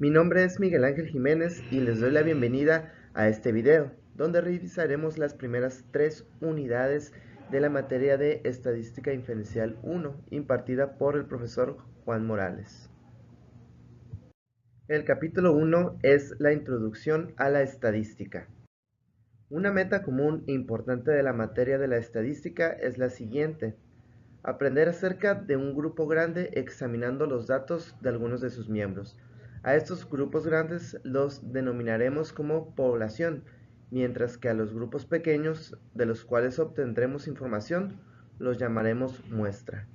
Mi nombre es Miguel Ángel Jiménez y les doy la bienvenida a este video, donde revisaremos las primeras 3 unidades de la materia de Estadística Inferencial 1, impartida por el profesor Juan Morales. El capítulo 1 es la introducción a la estadística. Una meta común e importante de la materia de la estadística es la siguiente: aprender acerca de un grupo grande examinando los datos de algunos de sus miembros. A estos grupos grandes los denominaremos como población, mientras que a los grupos pequeños de los cuales obtendremos información los llamaremos muestra.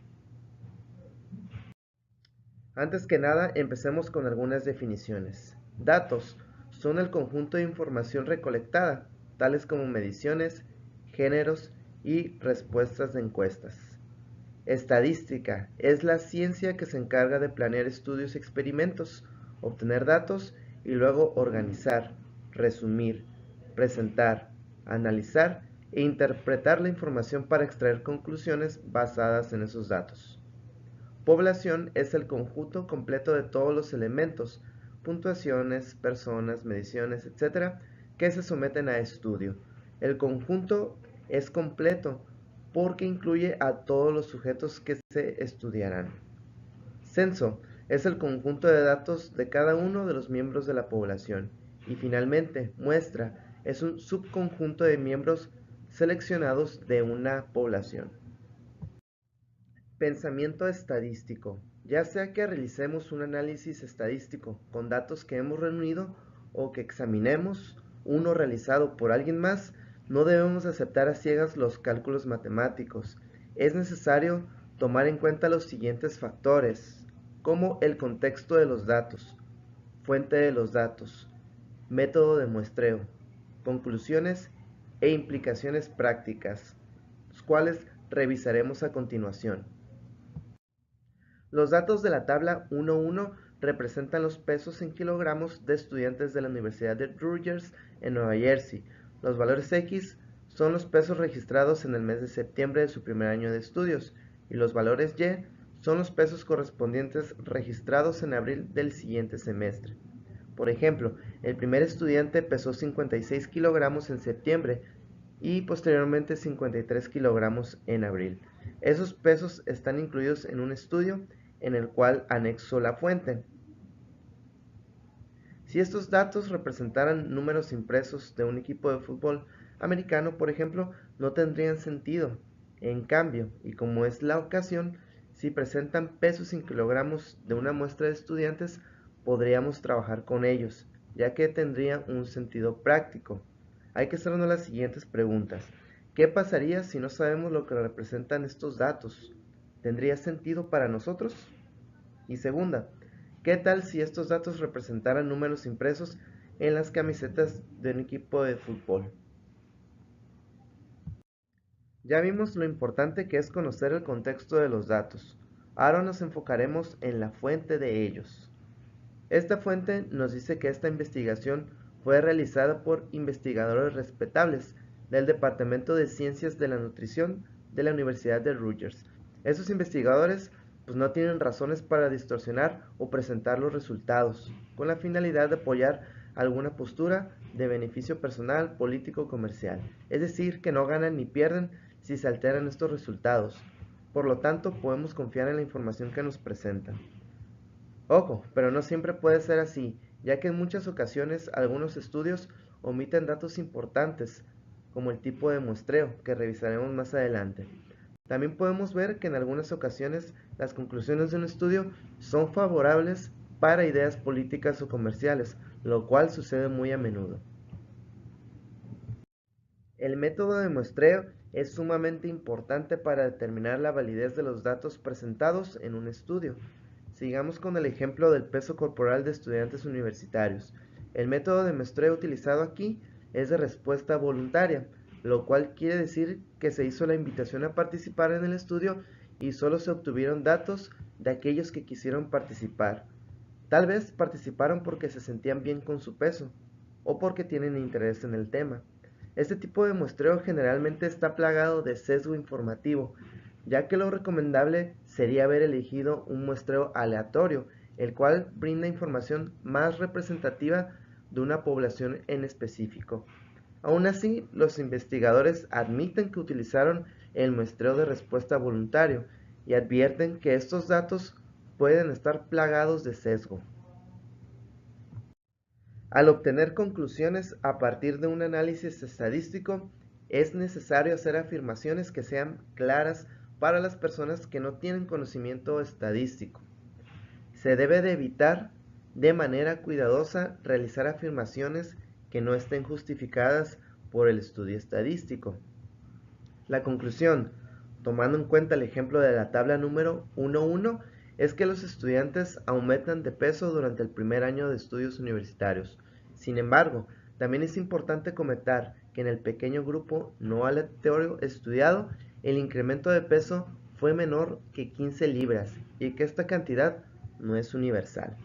Antes que nada, empecemos con algunas definiciones. Datos son el conjunto de información recolectada, tales como mediciones, géneros y respuestas de encuestas. Estadística es la ciencia que se encarga de planear estudios y experimentos, obtener datos y luego organizar, resumir, presentar, analizar e interpretar la información para extraer conclusiones basadas en esos datos. Población es el conjunto completo de todos los elementos, puntuaciones, personas, mediciones, etc., que se someten a estudio. El conjunto es completo porque incluye a todos los sujetos que se estudiarán. Censo es el conjunto de datos de cada uno de los miembros de la población. Y finalmente, muestra es un subconjunto de miembros seleccionados de una población. Pensamiento estadístico. Ya sea que realicemos un análisis estadístico con datos que hemos reunido o que examinemos uno realizado por alguien más, no debemos aceptar a ciegas los cálculos matemáticos. Es necesario tomar en cuenta los siguientes factores, como el contexto de los datos, fuente de los datos, método de muestreo, conclusiones e implicaciones prácticas, los cuales revisaremos a continuación. Los datos de la tabla 1.1 representan los pesos en kilogramos de estudiantes de la Universidad de Rutgers en Nueva Jersey. Los valores X son los pesos registrados en el mes de septiembre de su primer año de estudios y los valores Y son los pesos correspondientes registrados en abril del siguiente semestre. Por ejemplo, el primer estudiante pesó 56 kilogramos en septiembre y posteriormente 53 kilogramos en abril. Esos pesos están incluidos en un estudio en el cual anexo la fuente. Si estos datos representaran números impresos de un equipo de fútbol americano, por ejemplo, no tendrían sentido. En cambio, y como es la ocasión, si presentan pesos en kilogramos de una muestra de estudiantes, podríamos trabajar con ellos, ya que tendría un sentido práctico. Hay que hacernos las siguientes preguntas. ¿Qué pasaría si no sabemos lo que representan estos datos? ¿Tendría sentido para nosotros? Y segunda, ¿qué tal si estos datos representaran números impresos en las camisetas de un equipo de fútbol? Ya vimos lo importante que es conocer el contexto de los datos. Ahora nos enfocaremos en la fuente de ellos. Esta fuente nos dice que esta investigación fue realizada por investigadores respetables del Departamento de Ciencias de la Nutrición de la Universidad de Rutgers. Esos investigadores no tienen razones para distorsionar o presentar los resultados, con la finalidad de apoyar alguna postura de beneficio personal, político o comercial. Es decir, que no ganan ni pierden si se alteran estos resultados. Por lo tanto, podemos confiar en la información que nos presentan. Ojo, pero no siempre puede ser así, ya que en muchas ocasiones algunos estudios omiten datos importantes, como el tipo de muestreo, que revisaremos más adelante. También podemos ver que en algunas ocasiones las conclusiones de un estudio son favorables para ideas políticas o comerciales, lo cual sucede muy a menudo. El método de muestreo es sumamente importante para determinar la validez de los datos presentados en un estudio. Sigamos con el ejemplo del peso corporal de estudiantes universitarios. El método de muestreo utilizado aquí es de respuesta voluntaria, lo cual quiere decir que se hizo la invitación a participar en el estudio y solo se obtuvieron datos de aquellos que quisieron participar. Tal vez participaron porque se sentían bien con su peso o porque tienen interés en el tema. Este tipo de muestreo generalmente está plagado de sesgo informativo, ya que lo recomendable sería haber elegido un muestreo aleatorio el cual brinda información más representativa de una población en específico. Aún así, los investigadores admiten que utilizaron el muestreo de respuesta voluntario y advierten que estos datos pueden estar plagados de sesgo. Al obtener conclusiones a partir de un análisis estadístico, es necesario hacer afirmaciones que sean claras para las personas que no tienen conocimiento estadístico. Se debe de evitar de manera cuidadosa realizar afirmaciones que no estén justificadas por el estudio estadístico. La conclusión, tomando en cuenta el ejemplo de la tabla número 1.1, es que los estudiantes aumentan de peso durante el primer año de estudios universitarios. Sin embargo, también es importante comentar que en el pequeño grupo no aleatorio estudiado, el incremento de peso fue menor que 15 libras y que esta cantidad no es universal.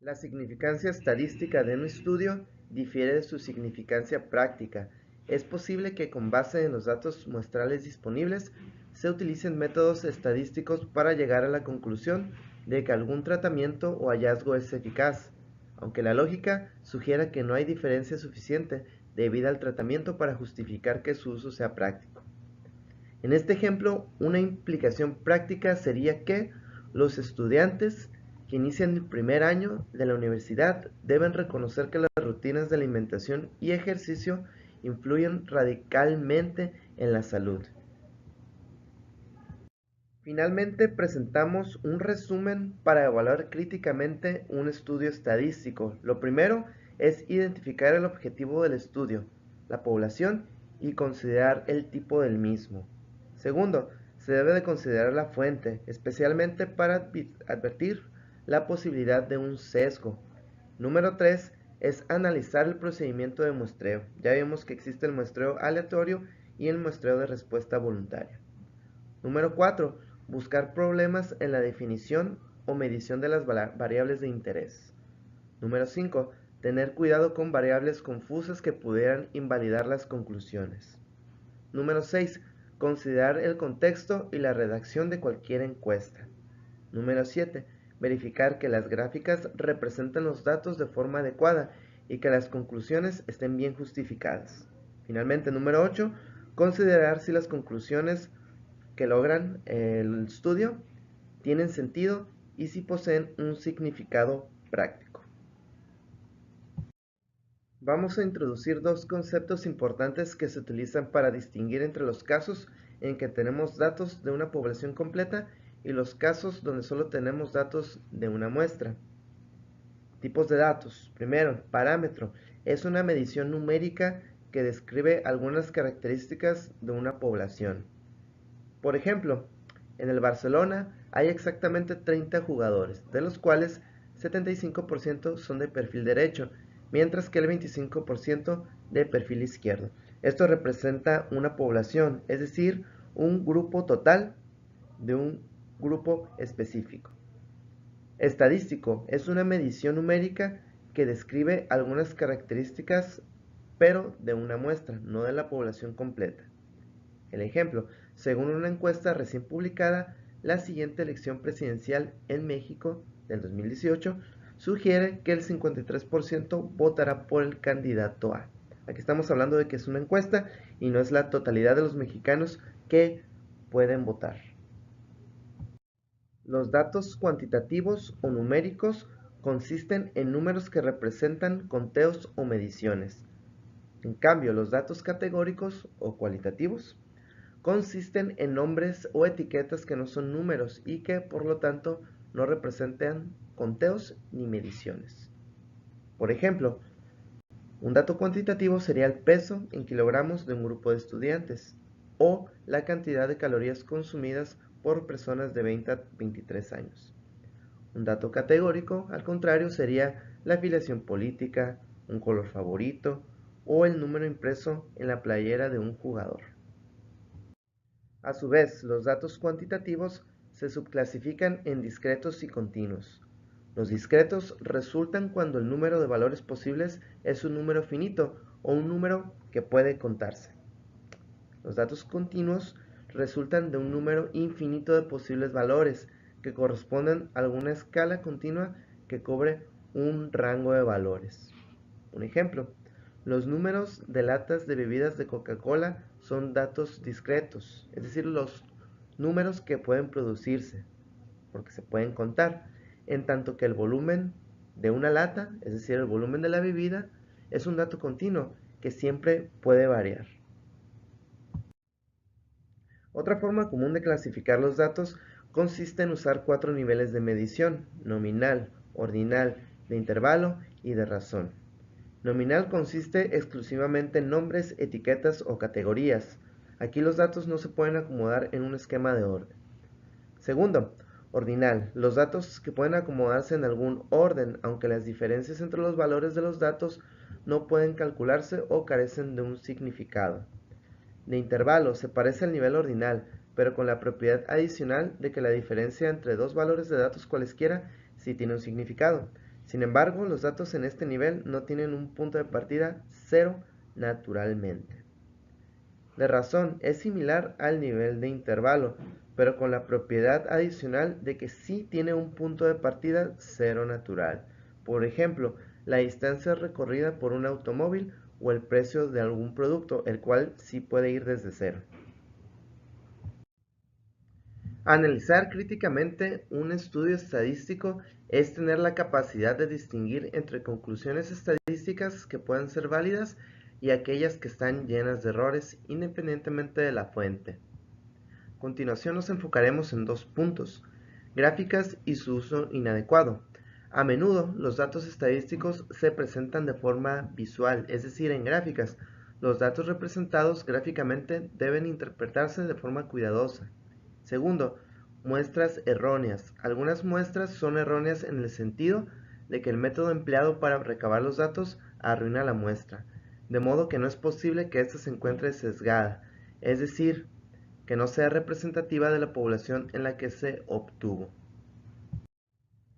La significancia estadística de un estudio difiere de su significancia práctica. Es posible que con base en los datos muestrales disponibles se utilicen métodos estadísticos para llegar a la conclusión de que algún tratamiento o hallazgo es eficaz, aunque la lógica sugiera que no hay diferencia suficiente debida al tratamiento para justificar que su uso sea práctico. En este ejemplo, una implicación práctica sería que los estudiantes que inician el primer año de la universidad deben reconocer que las rutinas de alimentación y ejercicio influyen radicalmente en la salud. Finalmente, presentamos un resumen para evaluar críticamente un estudio estadístico. Lo primero es identificar el objetivo del estudio, la población, y considerar el tipo del mismo. Segundo, se debe de considerar la fuente, especialmente para advertir la posibilidad de un sesgo. Número 3 es analizar el procedimiento de muestreo. Ya vimos que existe el muestreo aleatorio y el muestreo de respuesta voluntaria. Número 4. Buscar problemas en la definición o medición de las variables de interés. Número 5. Tener cuidado con variables confusas que pudieran invalidar las conclusiones. Número 6. Considerar el contexto y la redacción de cualquier encuesta. Número 7. Verificar que las gráficas representen los datos de forma adecuada y que las conclusiones estén bien justificadas. Finalmente, número 8. Considerar si las conclusiones que logran el estudio tienen sentido y si poseen un significado práctico. Vamos a introducir dos conceptos importantes que se utilizan para distinguir entre los casos en que tenemos datos de una población completa y los casos donde solo tenemos datos de una muestra. Tipos de datos. Primero, parámetro. Es una medición numérica que describe algunas características de una población. Por ejemplo, en el Barcelona hay exactamente 30 jugadores, de los cuales 75% son de perfil derecho, mientras que el 25% de perfil izquierdo. Esto representa una población, es decir, un grupo total de un grupo específico. Estadístico es una medición numérica que describe algunas características, pero de una muestra, no de la población completa. El ejemplo, según una encuesta recién publicada, la siguiente elección presidencial en México del 2018 sugiere que el 53% votará por el candidato A. Aquí estamos hablando de que es una encuesta y no es la totalidad de los mexicanos que pueden votar. Los datos cuantitativos o numéricos consisten en números que representan conteos o mediciones. En cambio, los datos categóricos o cualitativos consisten en nombres o etiquetas que no son números y que, por lo tanto, no representan conteos ni mediciones. Por ejemplo, un dato cuantitativo sería el peso en kilogramos de un grupo de estudiantes o la cantidad de calorías consumidas por personas de 20 a 23 años. Un dato categórico, al contrario, sería la afiliación política, un color favorito o el número impreso en la playera de un jugador. A su vez, los datos cuantitativos se subclasifican en discretos y continuos. Los discretos resultan cuando el número de valores posibles es un número finito o un número que puede contarse. Los datos continuos resultan de un número infinito de posibles valores, que corresponden a alguna escala continua que cubre un rango de valores. Un ejemplo, los números de latas de bebidas de Coca-Cola son datos discretos, es decir, los números que pueden producirse, porque se pueden contar, en tanto que el volumen de una lata, es decir, el volumen de la bebida, es un dato continuo que siempre puede variar. Otra forma común de clasificar los datos consiste en usar 4 niveles de medición: nominal, ordinal, de intervalo y de razón. Nominal consiste exclusivamente en nombres, etiquetas o categorías. Aquí los datos no se pueden acomodar en un esquema de orden. Segundo, ordinal. Los datos que pueden acomodarse en algún orden, aunque las diferencias entre los valores de los datos no pueden calcularse o carecen de un significado. De intervalo se parece al nivel ordinal, pero con la propiedad adicional de que la diferencia entre dos valores de datos cualesquiera sí tiene un significado. Sin embargo, los datos en este nivel no tienen un punto de partida cero naturalmente. De razón es similar al nivel de intervalo, pero con la propiedad adicional de que sí tiene un punto de partida cero natural. Por ejemplo, la distancia recorrida por un automóvil o el precio de algún producto, el cual sí puede ir desde cero. Analizar críticamente un estudio estadístico es tener la capacidad de distinguir entre conclusiones estadísticas que pueden ser válidas y aquellas que están llenas de errores independientemente de la fuente. A continuación nos enfocaremos en dos puntos: gráficas y su uso inadecuado. A menudo los datos estadísticos se presentan de forma visual, es decir, en gráficas. Los datos representados gráficamente deben interpretarse de forma cuidadosa. Segundo, muestras erróneas. Algunas muestras son erróneas en el sentido de que el método empleado para recabar los datos arruina la muestra, de modo que no es posible que ésta se encuentre sesgada, es decir, que no sea representativa de la población en la que se obtuvo.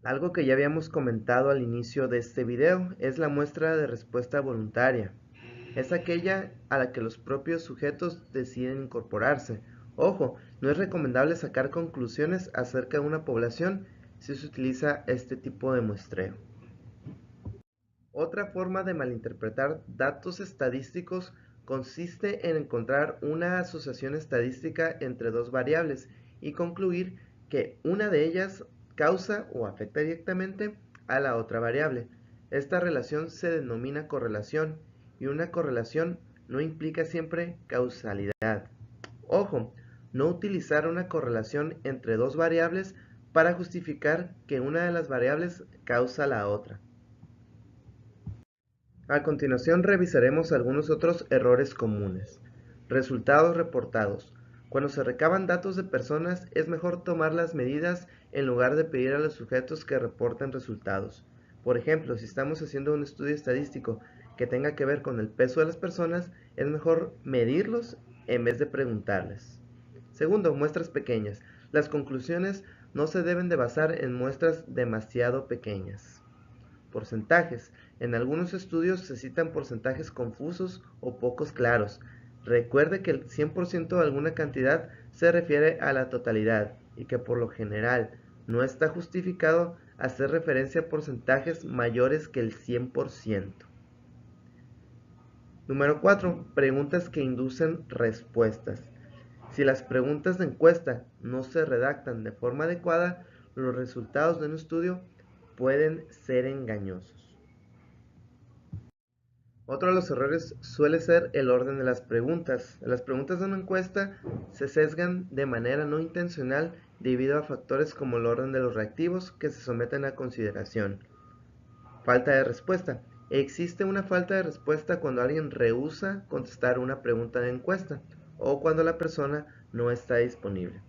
Algo que ya habíamos comentado al inicio de este video es la muestra de respuesta voluntaria. Es aquella a la que los propios sujetos deciden incorporarse. Ojo, no es recomendable sacar conclusiones acerca de una población si se utiliza este tipo de muestreo. Otra forma de malinterpretar datos estadísticos consiste en encontrar una asociación estadística entre dos variables y concluir que una de ellas causa o afecta directamente a la otra variable. Esta relación se denomina correlación, y una correlación no implica siempre causalidad. Ojo, no utilizar una correlación entre dos variables para justificar que una de las variables causa la otra. A continuación revisaremos algunos otros errores comunes. Resultados reportados. Cuando se recaban datos de personas, es mejor tomar las medidas en lugar de pedir a los sujetos que reporten resultados. Por ejemplo, si estamos haciendo un estudio estadístico que tenga que ver con el peso de las personas, es mejor medirlos en vez de preguntarles. Segundo, muestras pequeñas. Las conclusiones no se deben de basar en muestras demasiado pequeñas. Porcentajes. En algunos estudios se citan porcentajes confusos o pocos claros. Recuerde que el 100% de alguna cantidad se refiere a la totalidad y que por lo general no está justificado hacer referencia a porcentajes mayores que el 100%. Número 4. Preguntas que inducen respuestas. Si las preguntas de encuesta no se redactan de forma adecuada, los resultados de un estudio pueden ser engañosos. Otro de los errores suele ser el orden de las preguntas. Las preguntas de una encuesta se sesgan de manera no intencional debido a factores como el orden de los reactivos que se someten a consideración. Falta de respuesta. Existe una falta de respuesta cuando alguien rehúsa contestar una pregunta de encuesta o cuando la persona no está disponible.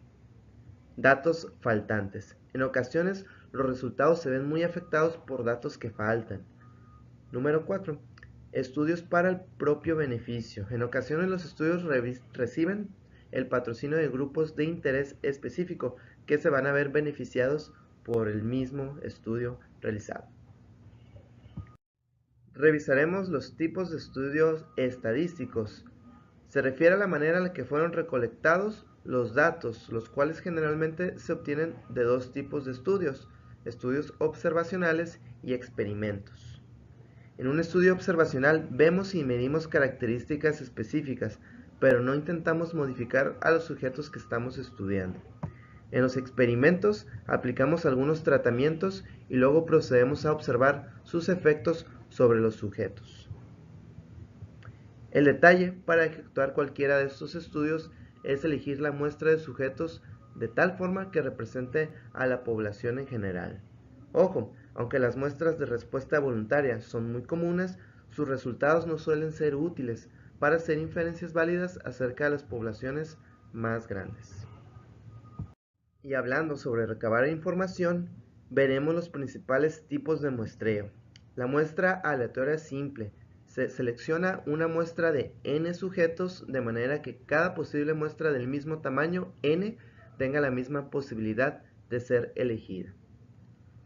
Datos faltantes. En ocasiones los resultados se ven muy afectados por datos que faltan. Número 4. Estudios para el propio beneficio. En ocasiones los estudios reciben el patrocinio de grupos de interés específico que se van a ver beneficiados por el mismo estudio realizado. Revisaremos los tipos de estudios estadísticos. Se refiere a la manera en la que fueron recolectados los datos, los cuales generalmente se obtienen de dos tipos de estudios: estudios observacionales y experimentos. En un estudio observacional vemos y medimos características específicas, pero no intentamos modificar a los sujetos que estamos estudiando. En los experimentos aplicamos algunos tratamientos y luego procedemos a observar sus efectos sobre los sujetos. El detalle para efectuar cualquiera de estos estudios es elegir la muestra de sujetos de tal forma que represente a la población en general. Ojo, aunque las muestras de respuesta voluntaria son muy comunes, sus resultados no suelen ser útiles para hacer inferencias válidas acerca de las poblaciones más grandes. Y hablando sobre recabar información, veremos los principales tipos de muestreo. La muestra aleatoria simple. Se selecciona una muestra de n sujetos de manera que cada posible muestra del mismo tamaño n tenga la misma posibilidad de ser elegida.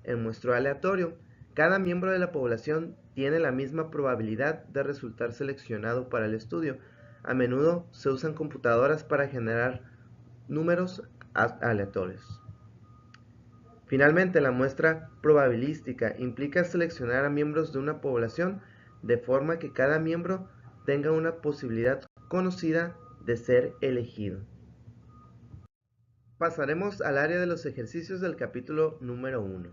El muestreo aleatorio. Cada miembro de la población tiene la misma probabilidad de resultar seleccionado para el estudio. A menudo se usan computadoras para generar números aleatorios. Finalmente, la muestra probabilística implica seleccionar a miembros de una población de forma que cada miembro tenga una posibilidad conocida de ser elegido. Pasaremos al área de los ejercicios del capítulo número 1.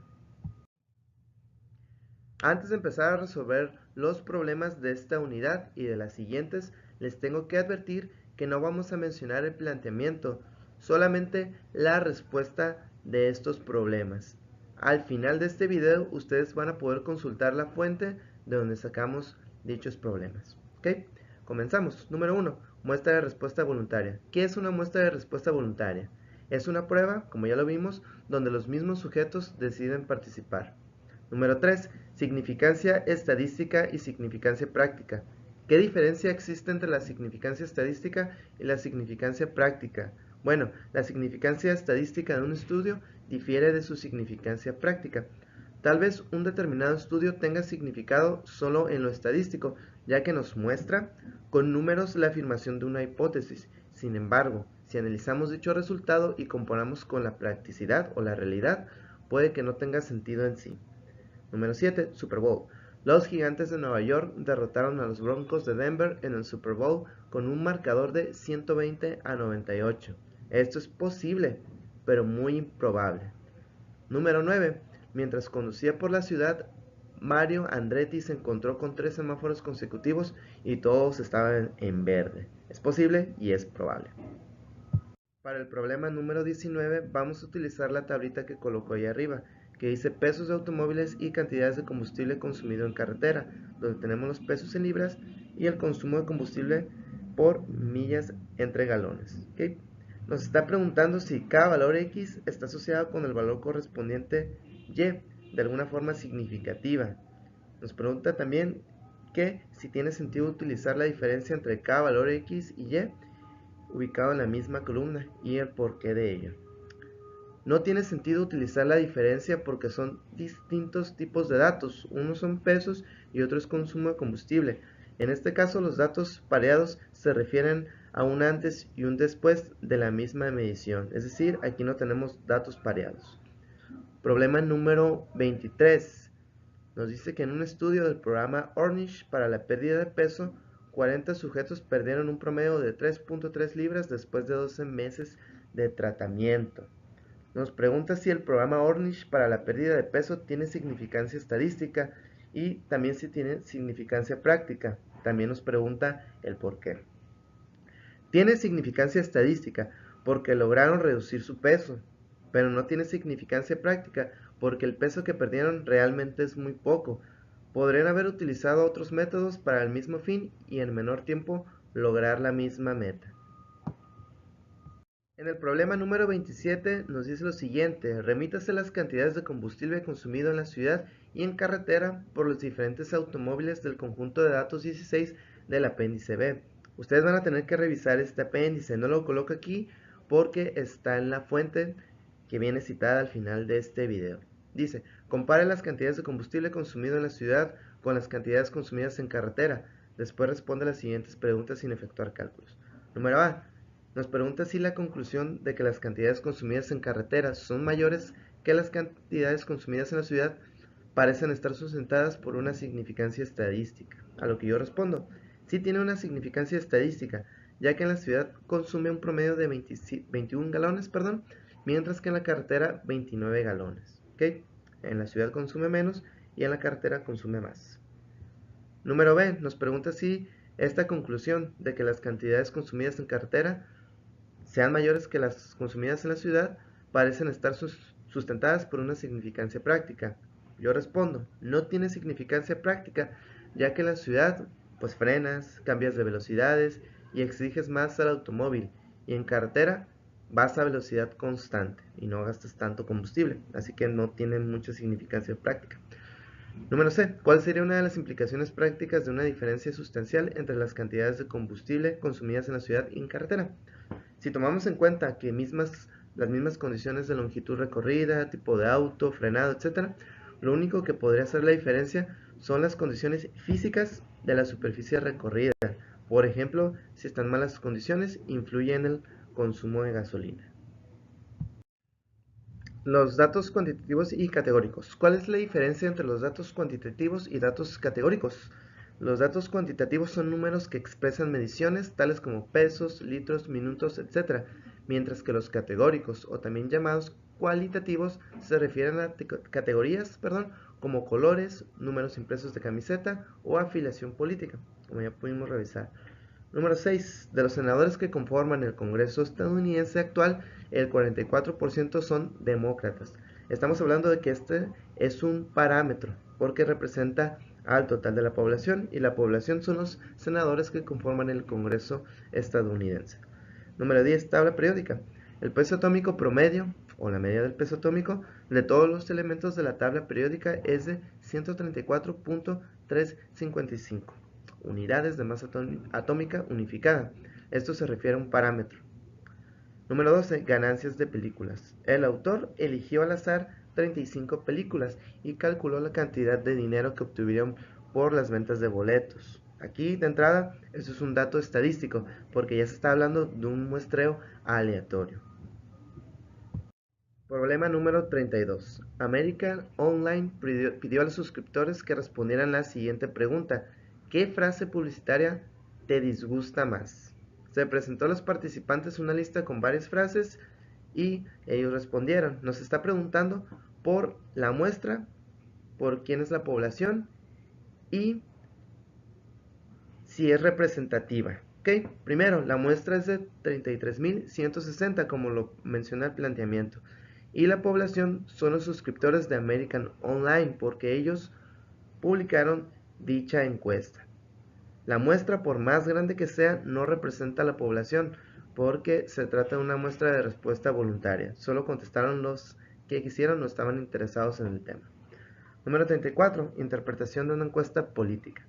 Antes de empezar a resolver los problemas de esta unidad y de las siguientes, les tengo que advertir que no vamos a mencionar el planteamiento, solamente la respuesta de estos problemas. Al final de este video ustedes van a poder consultar la fuente de donde sacamos dichos problemas. ¿Ok? Comenzamos. Número 1. Muestra de respuesta voluntaria. ¿Qué es una muestra de respuesta voluntaria? Es una prueba, como ya lo vimos, donde los mismos sujetos deciden participar. Número 3. Significancia estadística y significancia práctica. ¿Qué diferencia existe entre la significancia estadística y la significancia práctica? Bueno, la significancia estadística de un estudio difiere de su significancia práctica. Tal vez un determinado estudio tenga significado solo en lo estadístico, ya que nos muestra con números la afirmación de una hipótesis. Sin embargo, si analizamos dicho resultado y comparamos con la practicidad o la realidad, puede que no tenga sentido en sí. Número 7. Super Bowl. Los Gigantes de Nueva York derrotaron a los Broncos de Denver en el Super Bowl con un marcador de 120-98. Esto es posible, pero muy improbable. Número 9. Mientras conducía por la ciudad, Mario Andretti se encontró con 3 semáforos consecutivos y todos estaban en verde. Es posible y es probable. Para el problema número 19 vamos a utilizar la tablita que colocó ahí arriba, que dice pesos de automóviles y cantidades de combustible consumido en carretera, donde tenemos los pesos en libras y el consumo de combustible por millas entre galones. ¿Okay? Nos está preguntando si cada valor X está asociado con el valor correspondiente Y de alguna forma significativa. Nos pregunta también que si tiene sentido utilizar la diferencia entre cada valor X y Y ubicado en la misma columna y el porqué de ello. No tiene sentido utilizar la diferencia porque son distintos tipos de datos. Unos son pesos y otro es consumo de combustible. En este caso, los datos pareados se refieren a un antes y un después de la misma medición. Es decir, aquí no tenemos datos pareados. Problema número 23. Nos dice que en un estudio del programa Ornish para la pérdida de peso, 40 sujetos perdieron un promedio de 3.3 libras después de 12 meses de tratamiento. Nos pregunta si el programa Ornish para la pérdida de peso tiene significancia estadística y también si tiene significancia práctica. También nos pregunta el por qué. Tiene significancia estadística porque lograron reducir su peso, pero no tiene significancia práctica porque el peso que perdieron realmente es muy poco. Podrían haber utilizado otros métodos para el mismo fin y en menor tiempo lograr la misma meta. En el problema número 27 nos dice lo siguiente: remítase las cantidades de combustible consumido en la ciudad y en carretera por los diferentes automóviles del conjunto de datos 16 del apéndice B. Ustedes van a tener que revisar este apéndice, no lo coloco aquí porque está en la fuente que viene citada al final de este video. Dice, compare las cantidades de combustible consumido en la ciudad con las cantidades consumidas en carretera. Después responde las siguientes preguntas sin efectuar cálculos. Número A. Nos pregunta si la conclusión de que las cantidades consumidas en carreteras son mayores que las cantidades consumidas en la ciudad parecen estar sustentadas por una significancia estadística. A lo que yo respondo, sí tiene una significancia estadística, ya que en la ciudad consume un promedio de 21 galones, mientras que en la carretera 29 galones. ¿Okay? En la ciudad consume menos y en la carretera consume más. Número B, nos pregunta si esta conclusión de que las cantidades consumidas en carretera sean mayores que las consumidas en la ciudad parecen estar sustentadas por una significancia práctica. Yo respondo, no tiene significancia práctica, ya que en la ciudad pues frenas, cambias de velocidades y exiges más al automóvil, y en carretera vas a velocidad constante y no gastas tanto combustible, así que no tiene mucha significancia práctica. Número C. ¿Cuál sería una de las implicaciones prácticas de una diferencia sustancial entre las cantidades de combustible consumidas en la ciudad y en carretera? Si tomamos en cuenta que las mismas condiciones de longitud recorrida, tipo de auto, frenado, etc., lo único que podría hacer la diferencia son las condiciones físicas de la superficie recorrida. Por ejemplo, si están malas condiciones, influye en el consumo de gasolina. Los datos cuantitativos y categóricos. ¿Cuál es la diferencia entre los datos cuantitativos y datos categóricos? Los datos cuantitativos son números que expresan mediciones tales como pesos, litros, minutos, etc., mientras que los categóricos, o también llamados cualitativos, se refieren a categorías, como colores, números impresos de camiseta o afiliación política, como ya pudimos revisar. Número 6. De los senadores que conforman el Congreso estadounidense actual, el 44% son demócratas. Estamos hablando de que este es un parámetro porque representa al total de la población, y la población son los senadores que conforman el Congreso estadounidense. Número 10. Tabla periódica. El peso atómico promedio, o la media del peso atómico, de todos los elementos de la tabla periódica es de 134.355 unidades de masa atómica unificada. Esto se refiere a un parámetro. Número 12. Ganancias de películas. El autor eligió al azar 35 películas y calculó la cantidad de dinero que obtuvieron por las ventas de boletos. Aquí de entrada, eso es un dato estadístico, porque ya se está hablando de un muestreo aleatorio. Problema número 32. American Online pidió a los suscriptores que respondieran la siguiente pregunta: ¿qué frase publicitaria te disgusta más? Se presentó a los participantes una lista con varias frases y ellos respondieron. Nos está preguntando por la muestra, por quién es la población y si es representativa. Ok, primero, la muestra es de 33.160, como lo menciona el planteamiento. Y la población son los suscriptores de American Online, porque ellos publicaron dicha encuesta. La muestra, por más grande que sea, no representa a la población, porque se trata de una muestra de respuesta voluntaria. Solo contestaron los que quisieron, no estaban interesados en el tema. Número 34. Interpretación de una encuesta política.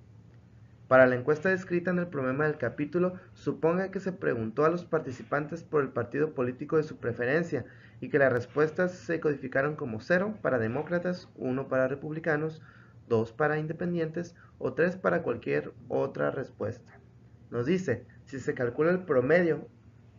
Para la encuesta descrita en el problema del capítulo, suponga que se preguntó a los participantes por el partido político de su preferencia y que las respuestas se codificaron como 0 para demócratas, 1 para republicanos, 2 para independientes o 3 para cualquier otra respuesta. Nos dice, si se calcula el promedio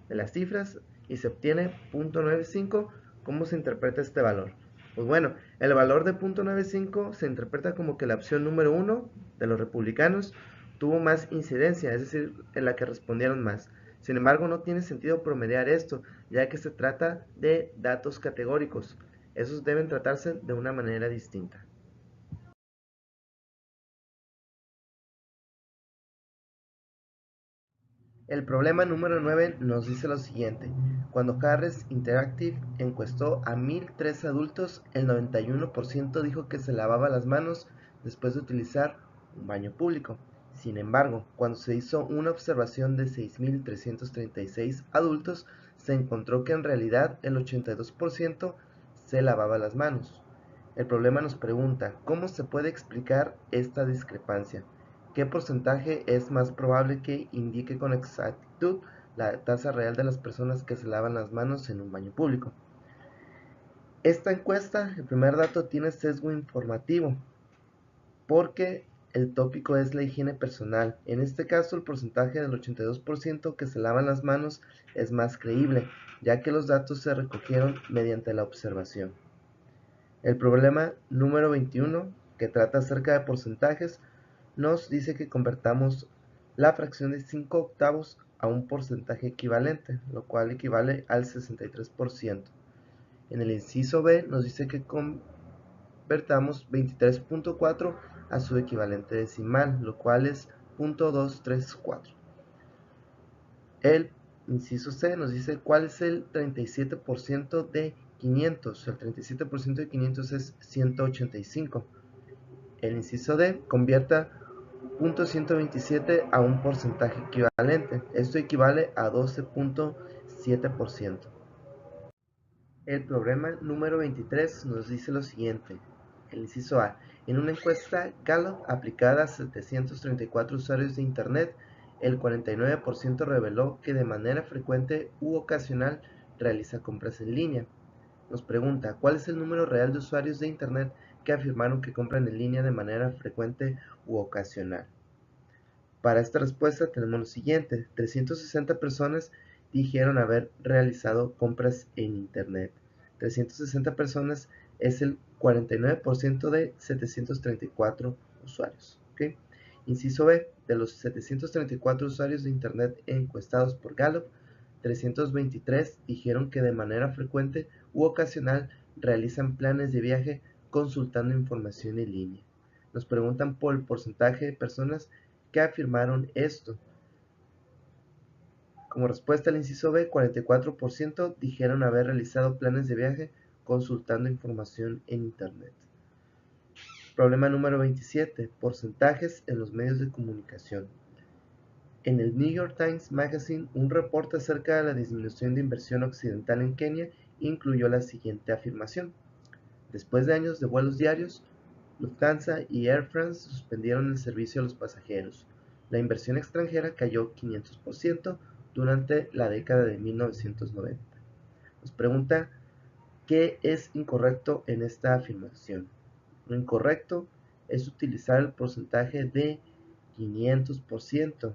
de las cifras y se obtiene 0.95, ¿cómo se interpreta este valor? Pues bueno, el valor de 0.95 se interpreta como que la opción número 1 de los republicanos tuvo más incidencia, es decir, en la que respondieron más. Sin embargo, no tiene sentido promediar esto, ya que se trata de datos categóricos. Esos deben tratarse de una manera distinta. El problema número 9 nos dice lo siguiente: cuando Harris Interactive encuestó a 1.003 adultos, el 91% dijo que se lavaba las manos después de utilizar un baño público. Sin embargo, cuando se hizo una observación de 6.336 adultos, se encontró que en realidad el 82% se lavaba las manos. El problema nos pregunta, ¿cómo se puede explicar esta discrepancia? ¿Qué porcentaje es más probable que indique con exactitud la tasa real de las personas que se lavan las manos en un baño público? Esta encuesta, el primer dato, tiene sesgo informativo, porque el tópico es la higiene personal. En este caso, el porcentaje del 82% que se lavan las manos es más creíble, ya que los datos se recogieron mediante la observación. El problema número 21, que trata acerca de porcentajes, nos dice que convertamos la fracción de 5 octavos a un porcentaje equivalente, lo cual equivale al 63%. En el inciso B nos dice que convertamos 23.4 a su equivalente decimal, lo cual es 0.234. El inciso C nos dice cuál es el 37% de 500. El 37% de 500 es 185. El inciso D convierta 0.127 a un porcentaje equivalente. Esto equivale a 12.7%. El problema número 23 nos dice lo siguiente. El inciso A. En una encuesta Gallup aplicada a 734 usuarios de Internet, el 49% reveló que de manera frecuente u ocasional realiza compras en línea. Nos pregunta, ¿cuál es el número real de usuarios de Internet que afirmaron que compran en línea de manera frecuente u ocasional? Para esta respuesta tenemos lo siguiente. 360 personas dijeron haber realizado compras en Internet. 360 personas es el 49% de 734 usuarios. ¿Okay? Inciso B. De los 734 usuarios de Internet encuestados por Gallup, 323 dijeron que de manera frecuente u ocasional realizan planes de viaje consultando información en línea. Nos preguntan por el porcentaje de personas que afirmaron esto. Como respuesta al inciso B, 44% dijeron haber realizado planes de viaje consultando información en Internet. Problema número 27. Porcentajes en los medios de comunicación. En el New York Times Magazine, un reporte acerca de la disminución de inversión occidental en Kenia incluyó la siguiente afirmación. Después de años de vuelos diarios, Lufthansa y Air France suspendieron el servicio a los pasajeros. La inversión extranjera cayó 500% durante la década de 1990. Nos pregunta, ¿qué es incorrecto en esta afirmación? Lo incorrecto es utilizar el porcentaje de 500%.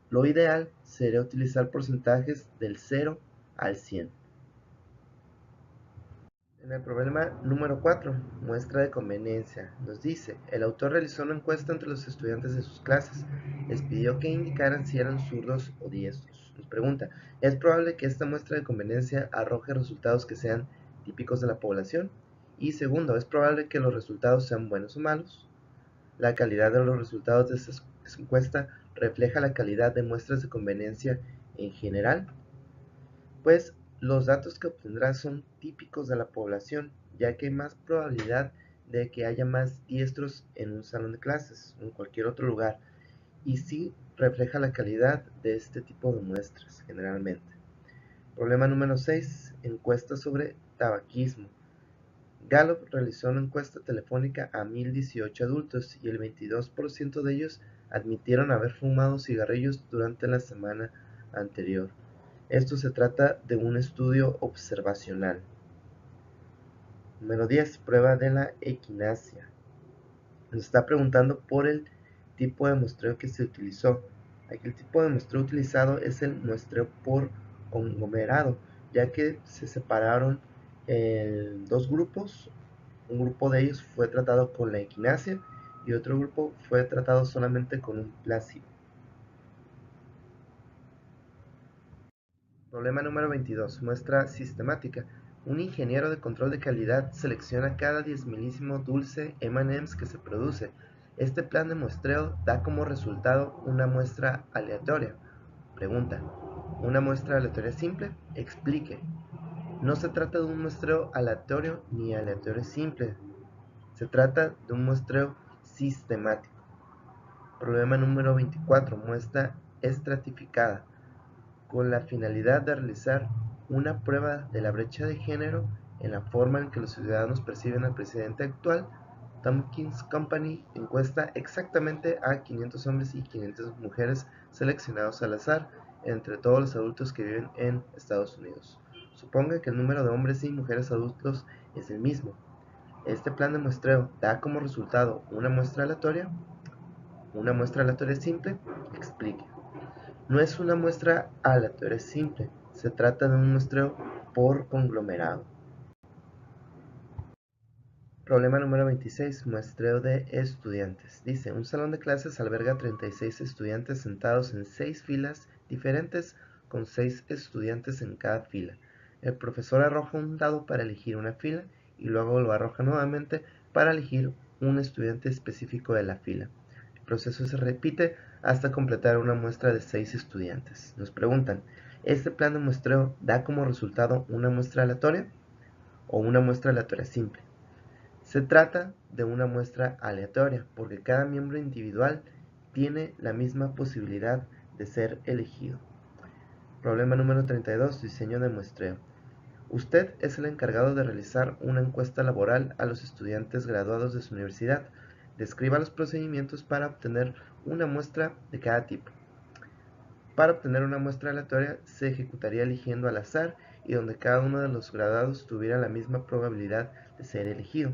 Lo ideal sería utilizar porcentajes del 0 al 100. En el problema número 4, muestra de conveniencia, nos dice, el autor realizó una encuesta entre los estudiantes de sus clases, les pidió que indicaran si eran zurdos o diestros. Nos pregunta, ¿es probable que esta muestra de conveniencia arroje resultados que sean típicos de la población? Y segundo, ¿es probable que los resultados sean buenos o malos? La calidad de los resultados de esta encuesta refleja la calidad de muestras de conveniencia en general. Pues los datos que obtendrás son típicos de la población, ya que hay más probabilidad de que haya más diestros en un salón de clases o en cualquier otro lugar, y sí refleja la calidad de este tipo de muestras generalmente. Problema número 6. Encuesta sobre tabaquismo. Gallup realizó una encuesta telefónica a 1018 adultos y el 22% de ellos admitieron haber fumado cigarrillos durante la semana anterior. Esto se trata de un estudio observacional. Número 10. Prueba de la equinacia. Nos está preguntando por el tipo de muestreo que se utilizó. Aquí el tipo de muestreo utilizado es el muestreo por conglomerado, ya que se separaron en dos grupos. Un grupo de ellos fue tratado con la equinacia y otro grupo fue tratado solamente con un placebo. Problema número 22. Muestra sistemática. Un ingeniero de control de calidad selecciona cada 10 milésimo dulce M&M's que se produce. Este plan de muestreo da como resultado una muestra aleatoria. Pregunta. ¿Una muestra aleatoria simple? Explique. No se trata de un muestreo aleatorio ni aleatorio simple. Se trata de un muestreo sistemático. Problema número 24. Muestra estratificada. Con la finalidad de realizar una prueba de la brecha de género en la forma en que los ciudadanos perciben al presidente actual, Tompkins Company encuesta exactamente a 500 hombres y 500 mujeres seleccionados al azar entre todos los adultos que viven en Estados Unidos. Suponga que el número de hombres y mujeres adultos es el mismo. Este plan de muestreo da como resultado una muestra aleatoria. una muestra aleatoria simple? Explique. No es una muestra aleatoria simple, se trata de un muestreo por conglomerado. Problema número 26, muestreo de estudiantes. Dice, un salón de clases alberga 36 estudiantes sentados en 6 filas diferentes con 6 estudiantes en cada fila. El profesor arroja un dado para elegir una fila y luego lo arroja nuevamente para elegir un estudiante específico de la fila. El proceso se repite hasta completar una muestra de 6 estudiantes. Nos preguntan, ¿este plan de muestreo da como resultado una muestra aleatoria o una muestra aleatoria simple? Se trata de una muestra aleatoria porque cada miembro individual tiene la misma posibilidad de ser elegido. Problema número 32, diseño de muestreo. Usted es el encargado de realizar una encuesta laboral a los estudiantes graduados de su universidad. Describa los procedimientos para obtener una muestra de cada tipo. Para obtener una muestra aleatoria se ejecutaría eligiendo al azar y donde cada uno de los graduados tuviera la misma probabilidad de ser elegido.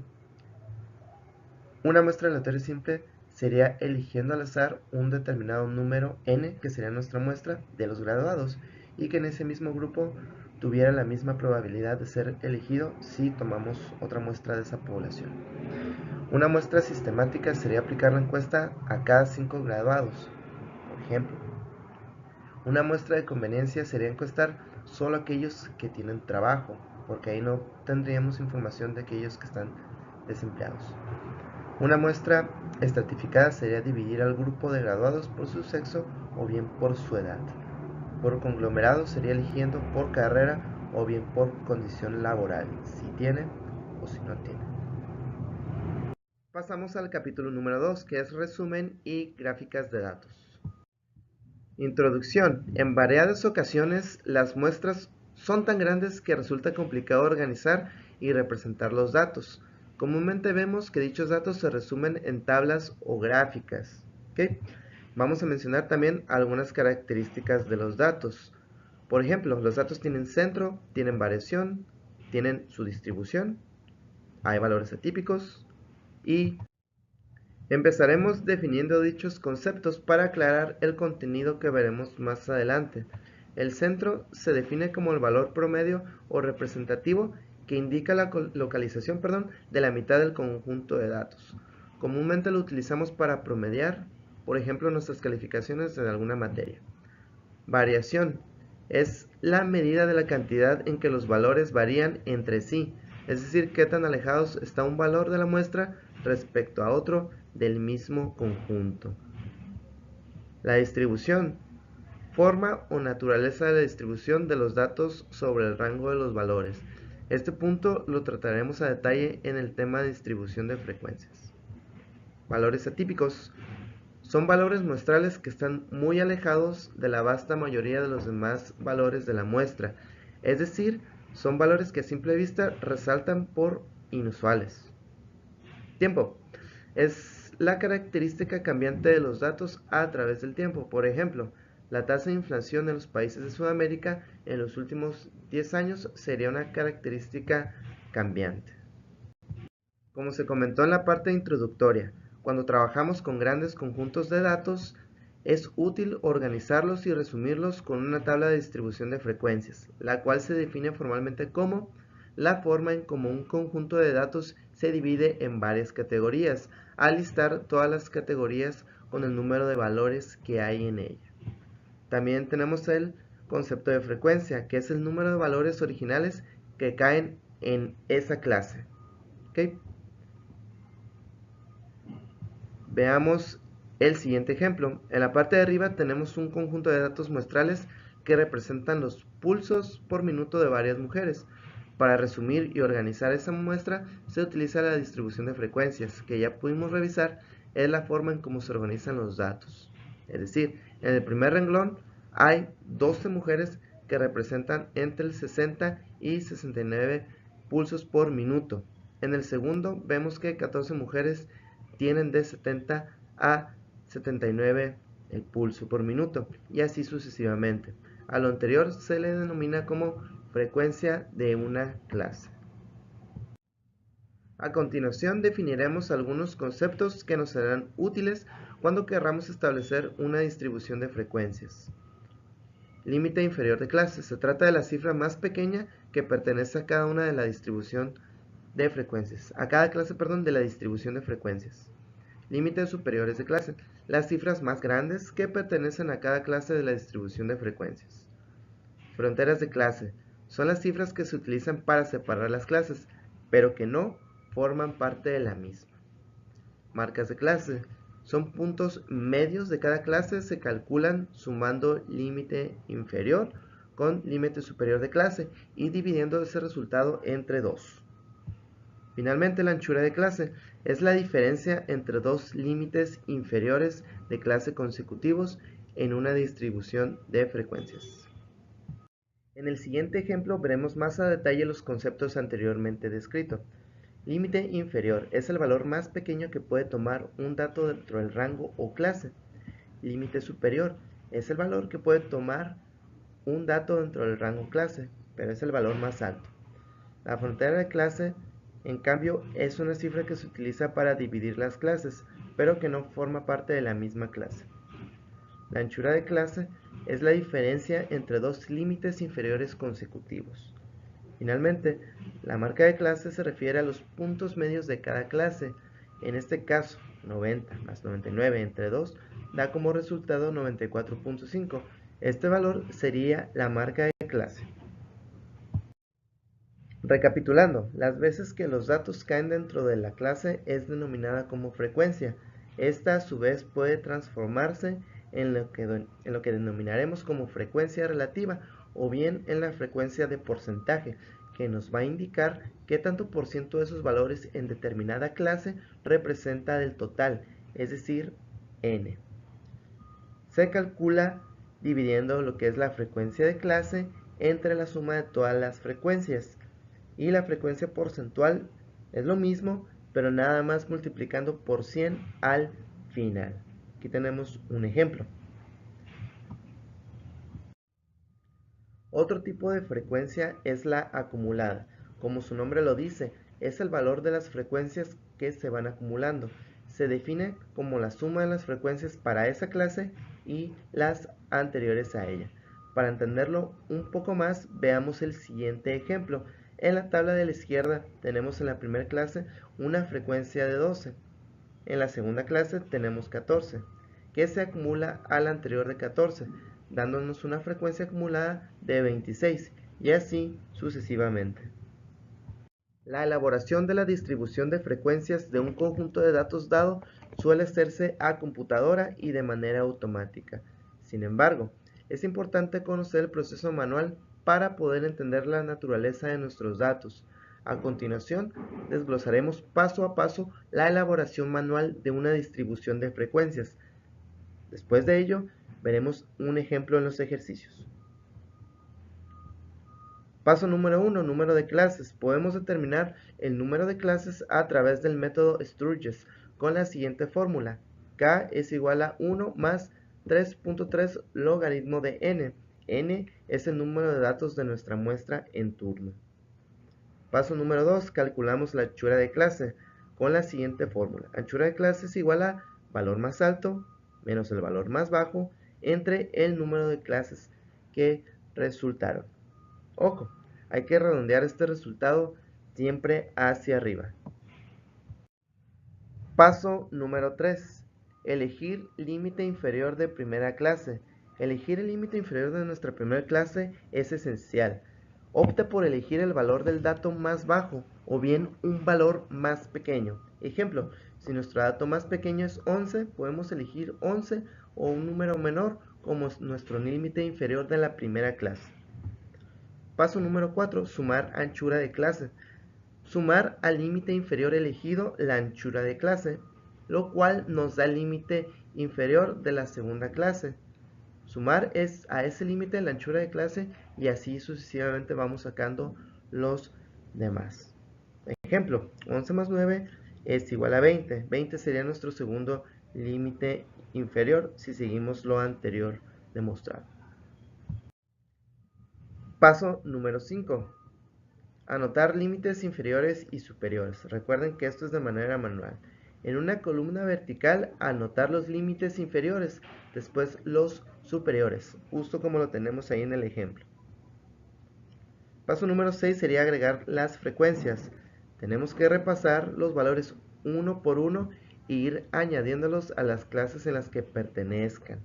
Una muestra aleatoria simple sería eligiendo al azar un determinado número n, que sería nuestra muestra, de los graduados, y que en ese mismo grupo tuviera la misma probabilidad de ser elegido si tomamos otra muestra de esa población. Una muestra sistemática sería aplicar la encuesta a cada 5 graduados. Por ejemplo, una muestra de conveniencia sería encuestar solo a aquellos que tienen trabajo, porque ahí no tendríamos información de aquellos que están desempleados. Una muestra estratificada sería dividir al grupo de graduados por su sexo o bien por su edad. Por conglomerado sería eligiendo por carrera o bien por condición laboral, si tiene o si no tiene. Pasamos al capítulo número 2, que es resumen y gráficas de datos. Introducción. En variadas ocasiones las muestras son tan grandes que resulta complicado organizar y representar los datos. Comúnmente vemos que dichos datos se resumen en tablas o gráficas. ¿Okay? Vamos a mencionar también algunas características de los datos. Por ejemplo, los datos tienen centro, tienen variación, tienen su distribución, hay valores atípicos y empezaremos definiendo dichos conceptos para aclarar el contenido que veremos más adelante. El centro se define como el valor promedio o representativo que indica la localización de la mitad del conjunto de datos. Comúnmente lo utilizamos para promediar, por ejemplo, nuestras calificaciones de alguna materia. Variación es la medida de la cantidad en que los valores varían entre sí, es decir, qué tan alejados está un valor de la muestra respecto a otro del mismo conjunto. La distribución, forma o naturaleza de la distribución de los datos sobre el rango de los valores. Este punto lo trataremos a detalle en el tema de distribución de frecuencias. Valores atípicos son valores muestrales que están muy alejados de la vasta mayoría de los demás valores de la muestra, es decir, son valores que a simple vista resaltan por inusuales. Tiempo es la característica cambiante de los datos a través del tiempo. Por ejemplo, la tasa de inflación en los países de Sudamérica en los últimos 10 años sería una característica cambiante. Como se comentó en la parte introductoria, cuando trabajamos con grandes conjuntos de datos, es útil organizarlos y resumirlos con una tabla de distribución de frecuencias, la cual se define formalmente como la forma en cómo un conjunto de datos se divide en varias categorías, al listar todas las categorías con el número de valores que hay en ella. También tenemos el concepto de frecuencia, que es el número de valores originales que caen en esa clase. ¿Okay? Veamos el siguiente ejemplo. En la parte de arriba tenemos un conjunto de datos muestrales que representan los pulsos por minuto de varias mujeres. Para resumir y organizar esa muestra se utiliza la distribución de frecuencias, que ya pudimos revisar, es la forma en cómo se organizan los datos. Es decir, en el primer renglón hay 12 mujeres que representan entre el 60 y 69 pulsos por minuto. En el segundo vemos que 14 mujeres tienen de 70 a 79 el pulso por minuto y así sucesivamente. A lo anterior se le denomina como frecuencia de una clase. A continuación definiremos algunos conceptos que nos serán útiles cuando querramos establecer una distribución de frecuencias. Límite inferior de clase. Se trata de la cifra más pequeña que pertenece a cada una de la distribución de frecuencias. A cada clase, de la distribución de frecuencias. Límites superiores de clase. Las cifras más grandes que pertenecen a cada clase de la distribución de frecuencias. Fronteras de clase. Son las cifras que se utilizan para separar las clases, pero que no forman parte de la misma. Marcas de clase. Son puntos medios de cada clase, se calculan sumando límite inferior con límite superior de clase y dividiendo ese resultado entre 2. Finalmente, la anchura de clase es la diferencia entre dos límites inferiores de clase consecutivos en una distribución de frecuencias. En el siguiente ejemplo veremos más a detalle los conceptos anteriormente descritos. Límite inferior es el valor más pequeño que puede tomar un dato dentro del rango o clase. Límite superior es el valor que puede tomar un dato dentro del rango clase, pero es el valor más alto. La frontera de clase, en cambio, es una cifra que se utiliza para dividir las clases, pero que no forma parte de la misma clase. La anchura de clase es la diferencia entre dos límites inferiores consecutivos. Finalmente, la marca de clase se refiere a los puntos medios de cada clase. En este caso, 90 más 99 entre 2 da como resultado 94.5. Este valor sería la marca de clase. Recapitulando, las veces que los datos caen dentro de la clase es denominada como frecuencia. Esta a su vez puede transformarse en lo que denominaremos como frecuencia relativa o bien en la frecuencia de porcentaje, que nos va a indicar qué tanto por ciento de esos valores en determinada clase representa del total, es decir, n. Se calcula dividiendo lo que es la frecuencia de clase entre la suma de todas las frecuencias. Y la frecuencia porcentual es lo mismo, pero nada más multiplicando por 100 al final. Aquí tenemos un ejemplo. Otro tipo de frecuencia es la acumulada. Como su nombre lo dice, es el valor de las frecuencias que se van acumulando. Se define como la suma de las frecuencias para esa clase y las anteriores a ella. Para entenderlo un poco más, veamos el siguiente ejemplo. En la tabla de la izquierda tenemos en la primera clase una frecuencia de 12. En la segunda clase tenemos 14, que se acumula a la anterior de 14, dándonos una frecuencia acumulada de 26, y así sucesivamente. La elaboración de la distribución de frecuencias de un conjunto de datos dado suele hacerse a computadora y de manera automática. Sin embargo, es importante conocer el proceso manual para poder entender la naturaleza de nuestros datos. A continuación, desglosaremos paso a paso la elaboración manual de una distribución de frecuencias. Después de ello, veremos un ejemplo en los ejercicios. Paso número 1, número de clases. Podemos determinar el número de clases a través del método Sturges con la siguiente fórmula. K es igual a 1 más 3.3 logaritmo de n. N es el número de datos de nuestra muestra en turno. Paso número 2, calculamos la anchura de clase con la siguiente fórmula. Anchura de clase es igual a valor más alto menos el valor más bajo entre el número de clases que resultaron. Ojo, hay que redondear este resultado siempre hacia arriba. Paso número 3. Elegir límite inferior de primera clase. Elegir el límite inferior de nuestra primera clase es esencial. Opta por elegir el valor del dato más bajo o bien un valor más pequeño. Ejemplo, si nuestro dato más pequeño es 11, podemos elegir 11 o un número menor como nuestro límite inferior de la primera clase. Paso número 4. Sumar anchura de clase. Sumar al límite inferior elegido la anchura de clase, lo cual nos da el límite inferior de la segunda clase. Sumar a ese límite la anchura de clase y así sucesivamente vamos sacando los demás. Ejemplo, 11 más 9 es igual a 20. 20 sería nuestro segundo límite inferior si seguimos lo anterior demostrado. Paso número 5. Anotar límites inferiores y superiores. Recuerden que esto es de manera manual. En una columna vertical, anotar los límites inferiores, después los superiores, justo como lo tenemos ahí en el ejemplo. Paso número 6 sería agregar las frecuencias. Tenemos que repasar los valores uno por uno e ir añadiéndolos a las clases en las que pertenezcan.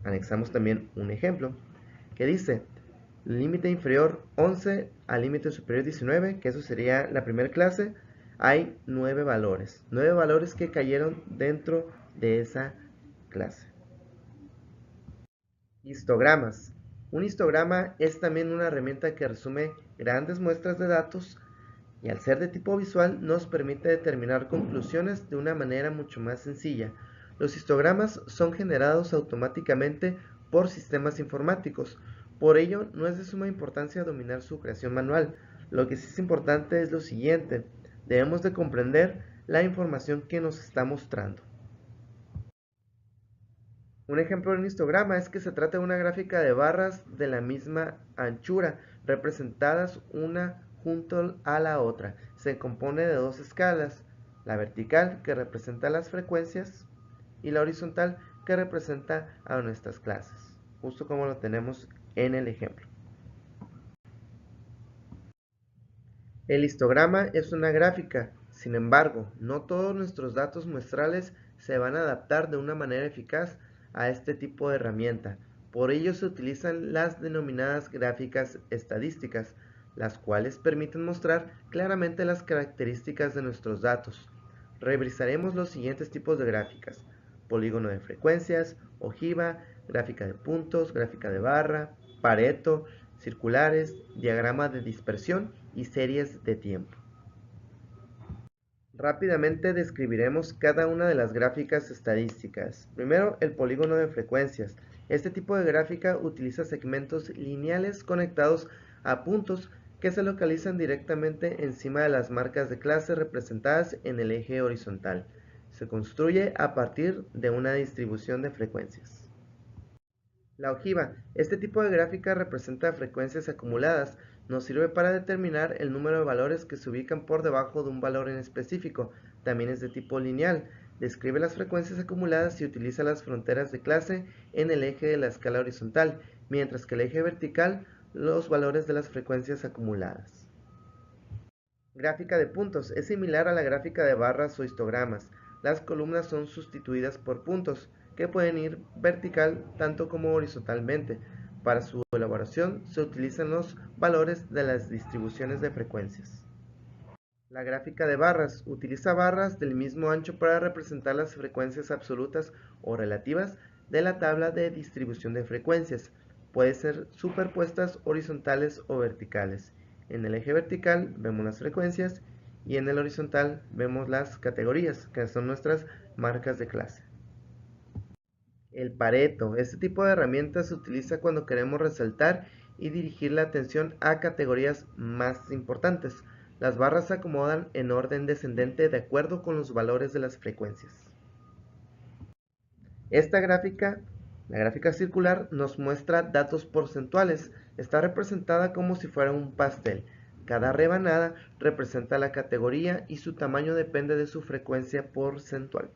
Anexamos también un ejemplo que dice límite inferior 11 al límite superior 19, que eso sería la primera clase. Hay 9 valores que cayeron dentro de esa clase. Histogramas. Un histograma es también una herramienta que resume grandes muestras de datos y al ser de tipo visual nos permite determinar conclusiones de una manera mucho más sencilla. Los histogramas son generados automáticamente por sistemas informáticos, por ello no es de suma importancia dominar su creación manual. Lo que sí es importante es lo siguiente: debemos de comprender la información que nos está mostrando. Un ejemplo de un histograma es que se trata de una gráfica de barras de la misma anchura, representadas una junto a la otra. Se compone de dos escalas, la vertical, que representa las frecuencias, y la horizontal, que representa a nuestras clases, justo como lo tenemos en el ejemplo. El histograma es una gráfica, sin embargo, no todos nuestros datos muestrales se van a adaptar de una manera eficaz a este tipo de herramienta. Por ello se utilizan las denominadas gráficas estadísticas, las cuales permiten mostrar claramente las características de nuestros datos. Revisaremos los siguientes tipos de gráficas: polígono de frecuencias, ojiva, gráfica de puntos, gráfica de barra, Pareto, circulares, diagrama de dispersión y series de tiempo. Rápidamente describiremos cada una de las gráficas estadísticas. Primero, el polígono de frecuencias. Este tipo de gráfica utiliza segmentos lineales conectados a puntos que se localizan directamente encima de las marcas de clase representadas en el eje horizontal. Se construye a partir de una distribución de frecuencias. La ojiva. Este tipo de gráfica representa frecuencias acumuladas. Nos sirve para determinar el número de valores que se ubican por debajo de un valor en específico. También es de tipo lineal. Describe las frecuencias acumuladas y utiliza las fronteras de clase en el eje de la escala horizontal, mientras que el eje vertical los valores de las frecuencias acumuladas. Gráfica de puntos. Es similar a la gráfica de barras o histogramas. Las columnas son sustituidas por puntos, que pueden ir vertical tanto como horizontalmente. Para su elaboración se utilizan los valores de las distribuciones de frecuencias. La gráfica de barras utiliza barras del mismo ancho para representar las frecuencias absolutas o relativas de la tabla de distribución de frecuencias. Pueden ser superpuestas horizontales o verticales. En el eje vertical vemos las frecuencias y en el horizontal vemos las categorías, que son nuestras marcas de clase. El Pareto. Este tipo de herramienta se utiliza cuando queremos resaltar y dirigir la atención a categorías más importantes. Las barras se acomodan en orden descendente de acuerdo con los valores de las frecuencias. Esta gráfica, la gráfica circular, nos muestra datos porcentuales. Está representada como si fuera un pastel. Cada rebanada representa la categoría y su tamaño depende de su frecuencia porcentual.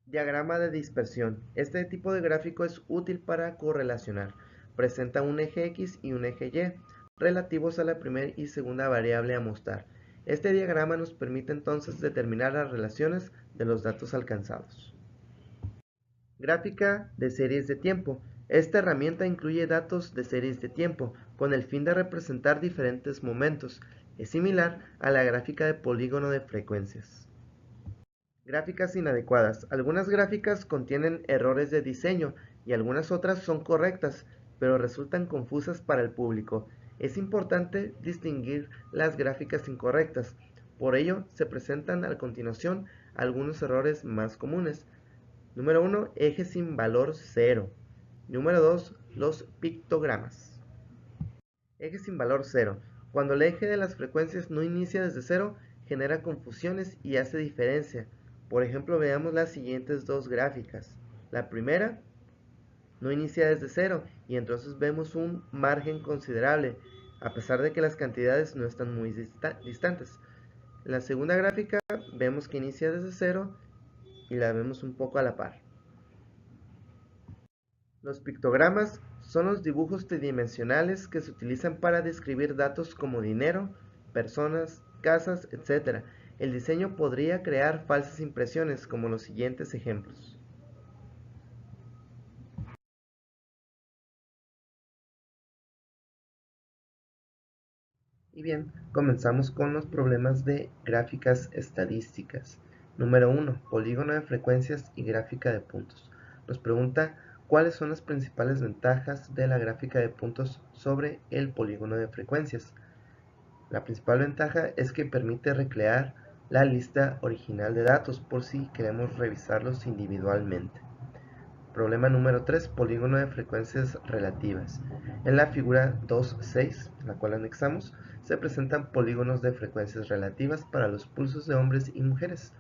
Diagrama de dispersión. Este tipo de gráfico es útil para correlacionar. Presenta un eje X y un eje Y relativos a la primera y segunda variable a mostrar. Este diagrama nos permite entonces determinar las relaciones de los datos alcanzados. Gráfica de series de tiempo. Esta herramienta incluye datos de series de tiempo con el fin de representar diferentes momentos. Es similar a la gráfica de polígono de frecuencias. Gráficas inadecuadas. Algunas gráficas contienen errores de diseño y algunas otras son correctas, pero resultan confusas para el público. Es importante distinguir las gráficas incorrectas. Por ello, se presentan a continuación algunos errores más comunes. Número 1. Eje sin valor 0. Número 2. Los pictogramas. Eje sin valor 0. Cuando el eje de las frecuencias no inicia desde 0, genera confusiones y hace diferencia. Por ejemplo, veamos las siguientes dos gráficas. La primera no inicia desde 0 y entonces vemos un margen considerable. a pesar de que las cantidades no están muy distantes. En la segunda gráfica vemos que inicia desde cero y la vemos un poco a la par. Los pictogramas son los dibujos tridimensionales que se utilizan para describir datos como dinero, personas, casas, etc. El diseño podría crear falsas impresiones como los siguientes ejemplos. Y bien, comenzamos con los problemas de gráficas estadísticas. Número 1. Polígono de frecuencias y gráfica de puntos. Nos pregunta cuáles son las principales ventajas de la gráfica de puntos sobre el polígono de frecuencias. La principal ventaja es que permite recrear la lista original de datos por si queremos revisarlos individualmente. Problema número 3. Polígono de frecuencias relativas. En la figura 2.6, la cual anexamos, se presentan polígonos de frecuencias relativas para los pulsos de hombres y mujeres.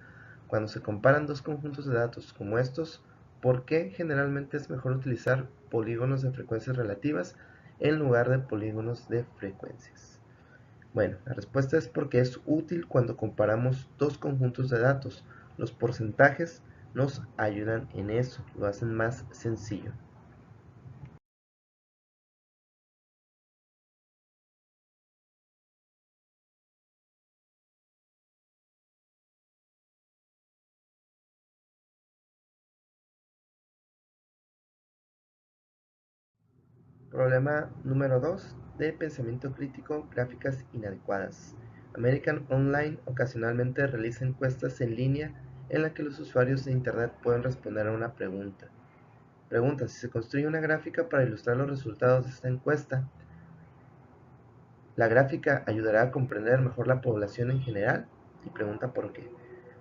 Cuando se comparan dos conjuntos de datos como estos, ¿por qué generalmente es mejor utilizar polígonos de frecuencias relativas en lugar de polígonos de frecuencias? Bueno, la respuesta es porque es útil cuando comparamos dos conjuntos de datos. Los porcentajes nos ayudan en eso, lo hacen más sencillo. Problema número 2 de pensamiento crítico, gráficas inadecuadas. American Online ocasionalmente realiza encuestas en línea en la que los usuarios de Internet pueden responder a una pregunta. Pregunta: si se construye una gráfica para ilustrar los resultados de esta encuesta, ¿la gráfica ayudará a comprender mejor la población en general? Y pregunta por qué.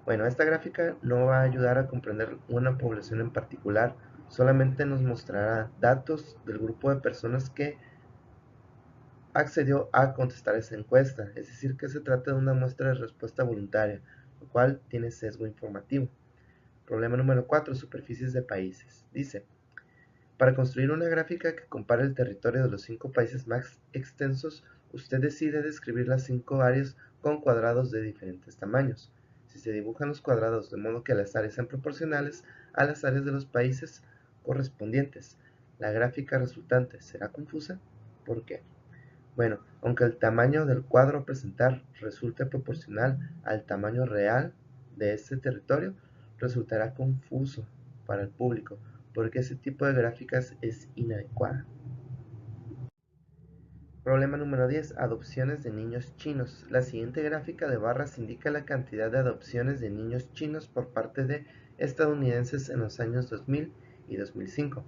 Bueno, esta gráfica no va a ayudar a comprender una población en particular, solamente nos mostrará datos del grupo de personas que accedió a contestar esa encuesta, es decir, que se trata de una muestra de respuesta voluntaria, lo cual tiene sesgo informativo. Problema número 4. Superficies de países. Dice: para construir una gráfica que compare el territorio de los 5 países más extensos, usted decide describir las 5 áreas con cuadrados de diferentes tamaños. Si se dibujan los cuadrados de modo que las áreas sean proporcionales a las áreas de los países correspondientes, la gráfica resultante será confusa. ¿Por qué? Bueno, aunque el tamaño del cuadro a presentar resulte proporcional al tamaño real de este territorio, resultará confuso para el público, porque ese tipo de gráficas es inadecuada. Problema número 10. Adopciones de niños chinos. La siguiente gráfica de barras indica la cantidad de adopciones de niños chinos por parte de estadounidenses en los años 2000 y 2005.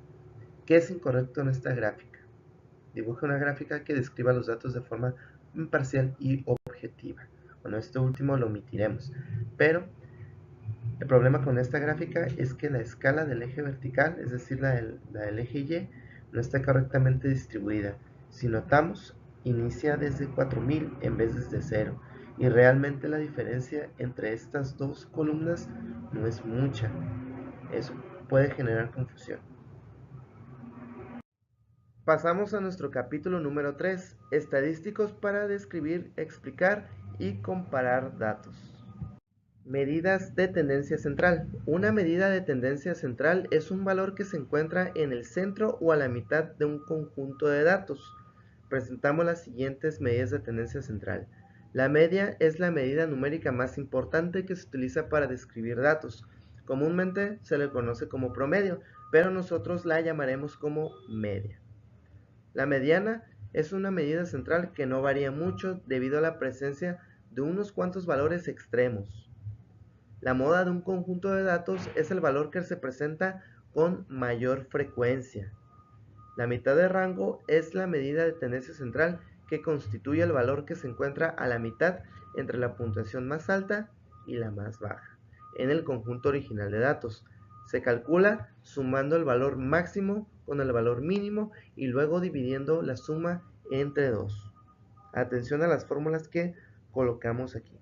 ¿Qué es incorrecto en esta gráfica? Dibuja una gráfica que describa los datos de forma imparcial y objetiva. Bueno, esto último lo omitiremos, pero el problema con esta gráfica es que la escala del eje vertical, es decir, la del eje Y, no está correctamente distribuida. Si notamos, inicia desde 4000 en vez de desde 0, y realmente la diferencia entre estas dos columnas no es mucha. Eso puede generar confusión. Pasamos a nuestro capítulo número 3, estadísticos para describir, explicar y comparar datos. Medidas de tendencia central. Una medida de tendencia central es un valor que se encuentra en el centro o a la mitad de un conjunto de datos. Presentamos las siguientes medidas de tendencia central. La media es la medida numérica más importante que se utiliza para describir datos. Comúnmente se le conoce como promedio, pero nosotros la llamaremos como media. La mediana es una medida central que no varía mucho debido a la presencia de unos cuantos valores extremos. La moda de un conjunto de datos es el valor que se presenta con mayor frecuencia. La mitad de rango es la medida de tendencia central que constituye el valor que se encuentra a la mitad entre la puntuación más alta y la más baja en el conjunto original de datos. Se calcula sumando el valor máximo con el valor mínimo y luego dividiendo la suma entre 2. Atención a las fórmulas que colocamos aquí.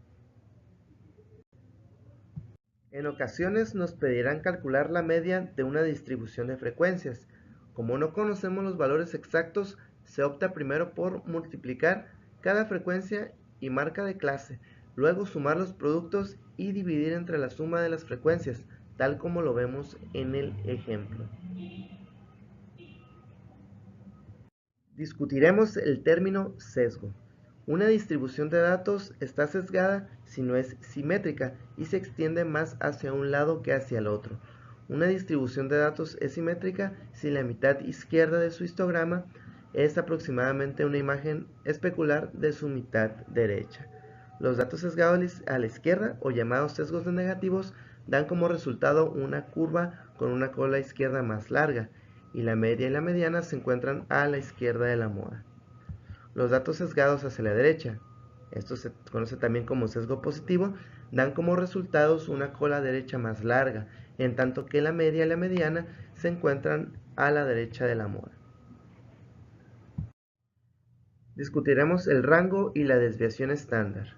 En ocasiones nos pedirán calcular la media de una distribución de frecuencias. Como no conocemos los valores exactos, se opta primero por multiplicar cada frecuencia y marca de clase, luego sumar los productos y dividir entre la suma de las frecuencias, tal como lo vemos en el ejemplo. Discutiremos el término sesgo. Una distribución de datos está sesgada si no es simétrica y se extiende más hacia un lado que hacia el otro. Una distribución de datos es simétrica si la mitad izquierda de su histograma es aproximadamente una imagen especular de su mitad derecha. Los datos sesgados a la izquierda, o llamados sesgos negativos, dan como resultado una curva con una cola izquierda más larga, y la media y la mediana se encuentran a la izquierda de la moda. Los datos sesgados hacia la derecha, esto se conoce también como sesgo positivo, dan como resultados una cola derecha más larga, en tanto que la media y la mediana se encuentran a la derecha de la moda. Discutiremos el rango y la desviación estándar.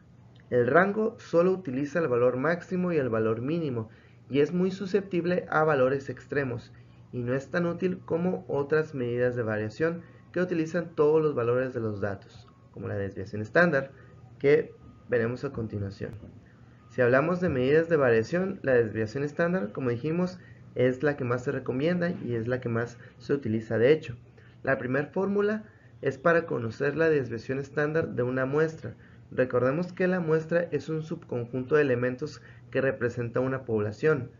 El rango solo utiliza el valor máximo y el valor mínimo, y es muy susceptible a valores extremos, y no es tan útil como otras medidas de variación que utilizan todos los valores de los datos, como la desviación estándar, que veremos a continuación. Si hablamos de medidas de variación, la desviación estándar, como dijimos, es la que más se recomienda y es la que más se utiliza de hecho. La primera fórmula es para conocer la desviación estándar de una muestra. Recordemos que la muestra es un subconjunto de elementos que representa una población.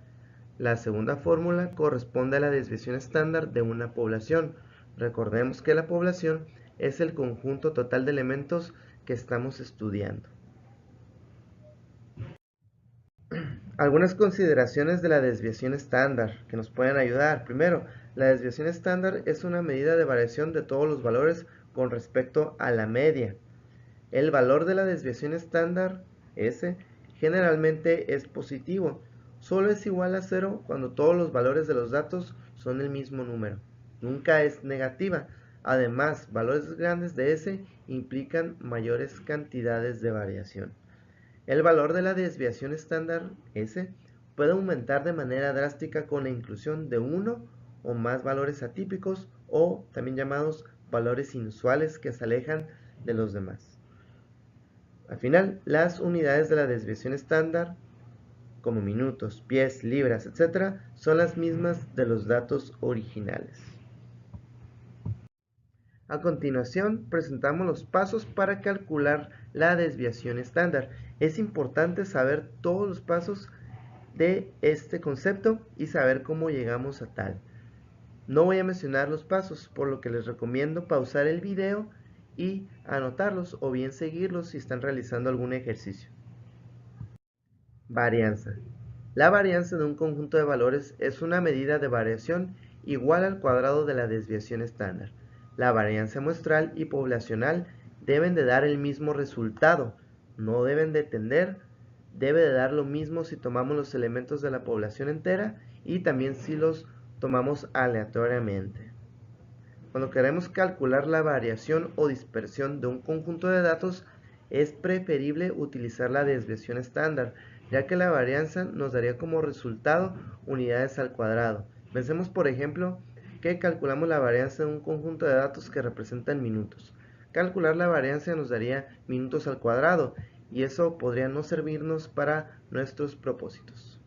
La segunda fórmula corresponde a la desviación estándar de una población. Recordemos que la población es el conjunto total de elementos que estamos estudiando. Algunas consideraciones de la desviación estándar que nos pueden ayudar. Primero, la desviación estándar es una medida de variación de todos los valores con respecto a la media. El valor de la desviación estándar, S, generalmente es positivo. Solo es igual a 0 cuando todos los valores de los datos son el mismo número. Nunca es negativa. Además, valores grandes de S implican mayores cantidades de variación. El valor de la desviación estándar, S, puede aumentar de manera drástica con la inclusión de uno o más valores atípicos o también llamados valores inusuales que se alejan de los demás. Al final, las unidades de la desviación estándar, como minutos, pies, libras, etc., son las mismas de los datos originales. A continuación, presentamos los pasos para calcular la desviación estándar. Es importante saber todos los pasos de este concepto y saber cómo llegamos a tal. No voy a mencionar los pasos, por lo que les recomiendo pausar el video y anotarlos o bien seguirlos si están realizando algún ejercicio. Varianza. La varianza de un conjunto de valores es una medida de variación igual al cuadrado de la desviación estándar. La varianza muestral y poblacional deben de dar el mismo resultado, no deben de tender, debe de dar lo mismo si tomamos los elementos de la población entera y también si los tomamos aleatoriamente. Cuando queremos calcular la variación o dispersión de un conjunto de datos, es preferible utilizar la desviación estándar, ya que la varianza nos daría como resultado unidades al cuadrado. Pensemos, por ejemplo, que calculamos la varianza de un conjunto de datos que representan minutos. Calcular la varianza nos daría minutos al cuadrado, y eso podría no servirnos para nuestros propósitos.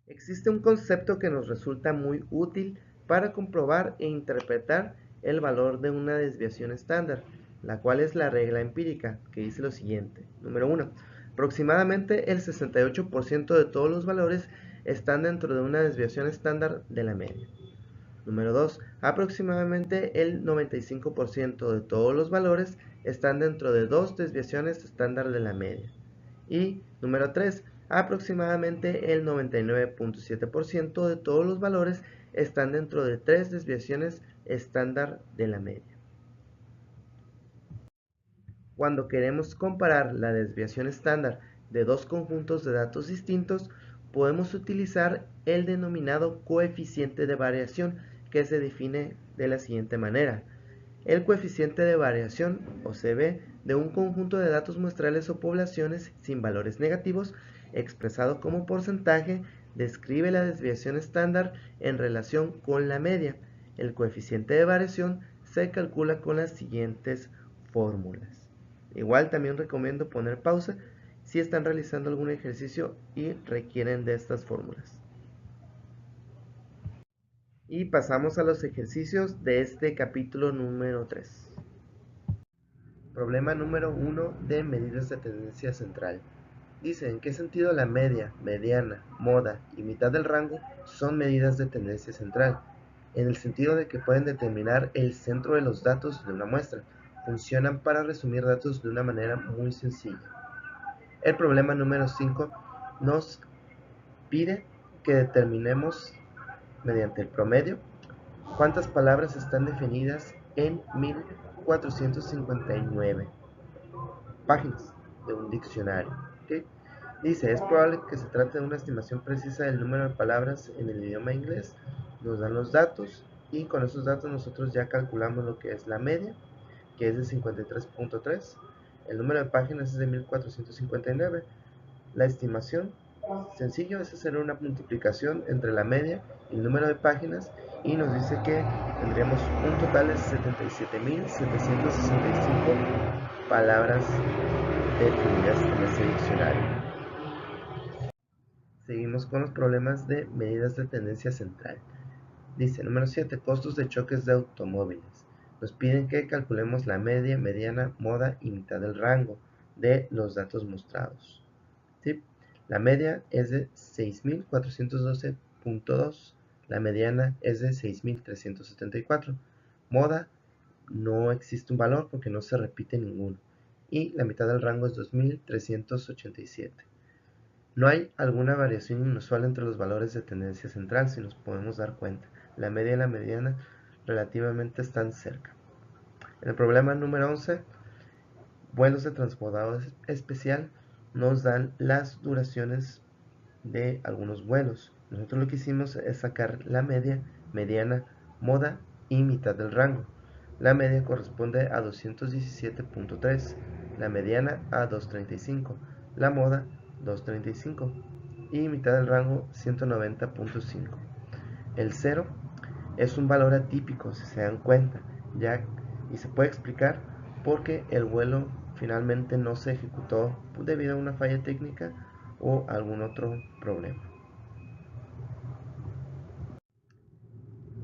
Existe un concepto que nos resulta muy útil para comprobar e interpretar el valor de una desviación estándar, la cual es la regla empírica, que dice lo siguiente. Número 1. Aproximadamente el 68% de todos los valores están dentro de una desviación estándar de la media. Número 2. Aproximadamente el 95% de todos los valores están dentro de dos desviaciones estándar de la media. Y número 3. Aproximadamente el 99.7% de todos los valores están dentro de tres desviaciones estándar de la media. Cuando queremos comparar la desviación estándar de dos conjuntos de datos distintos, podemos utilizar el denominado coeficiente de variación, que se define de la siguiente manera. El coeficiente de variación, o CB, de un conjunto de datos muestrales o poblaciones sin valores negativos, expresado como porcentaje, describe la desviación estándar en relación con la media. El coeficiente de variación se calcula con las siguientes fórmulas. Igual también recomiendo poner pausa si están realizando algún ejercicio y requieren de estas fórmulas. Y pasamos a los ejercicios de este capítulo número 3. Problema número 1 de medidas de tendencia central. Dice, ¿en qué sentido la media, mediana, moda y mitad del rango son medidas de tendencia central? En el sentido de que pueden determinar el centro de los datos de una muestra. Funcionan para resumir datos de una manera muy sencilla. El problema número 5 nos pide que determinemos mediante el promedio cuántas palabras están definidas en 1459 páginas de un diccionario. ¿Okay? Dice, es probable que se trate de una estimación precisa del número de palabras en el idioma inglés. Nos dan los datos y con esos datos nosotros ya calculamos lo que es la media, que es de 53.3. El número de páginas es de 1459. La estimación, sencillo, es hacer una multiplicación entre la media y el número de páginas y nos dice que tendríamos un total de 77.765 palabras definidas en este diccionario. Seguimos con los problemas de medidas de tendencia central. Dice, número 7, costos de choques de automóviles. Nos piden que calculemos la media, mediana, moda y mitad del rango de los datos mostrados. ¿Sí? La media es de 6.412.2, la mediana es de 6.374. Moda no existe un valor porque no se repite ninguno. Y la mitad del rango es 2.387. No hay alguna variación inusual entre los valores de tendencia central, si nos podemos dar cuenta. La media y la mediana relativamente están cerca. En el problema número 11, vuelos de transbordador especial, nos dan las duraciones de algunos vuelos. Nosotros lo que hicimos es sacar la media, mediana, moda y mitad del rango. La media corresponde a 217.3, la mediana a 235, la moda 235 y mitad del rango 190.5. El 0 es un valor atípico, si se dan cuenta, y se puede explicar porque el vuelo finalmente no se ejecutó debido a una falla técnica o algún otro problema.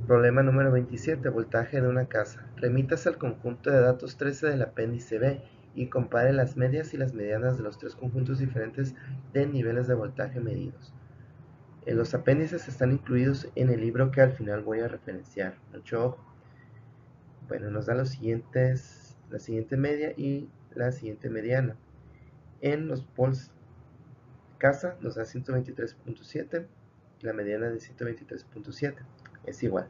Problema número 27. Voltaje de una casa. Remítase al conjunto de datos 13 del apéndice B y compare las medias y las medianas de los tres conjuntos diferentes de niveles de voltaje medidos. Los apéndices están incluidos en el libro que al final voy a referenciar. Mucho ojo. Bueno, nos da la siguiente media y la siguiente mediana. En los pols casa nos da 123.7, la mediana de 123.7, es igual.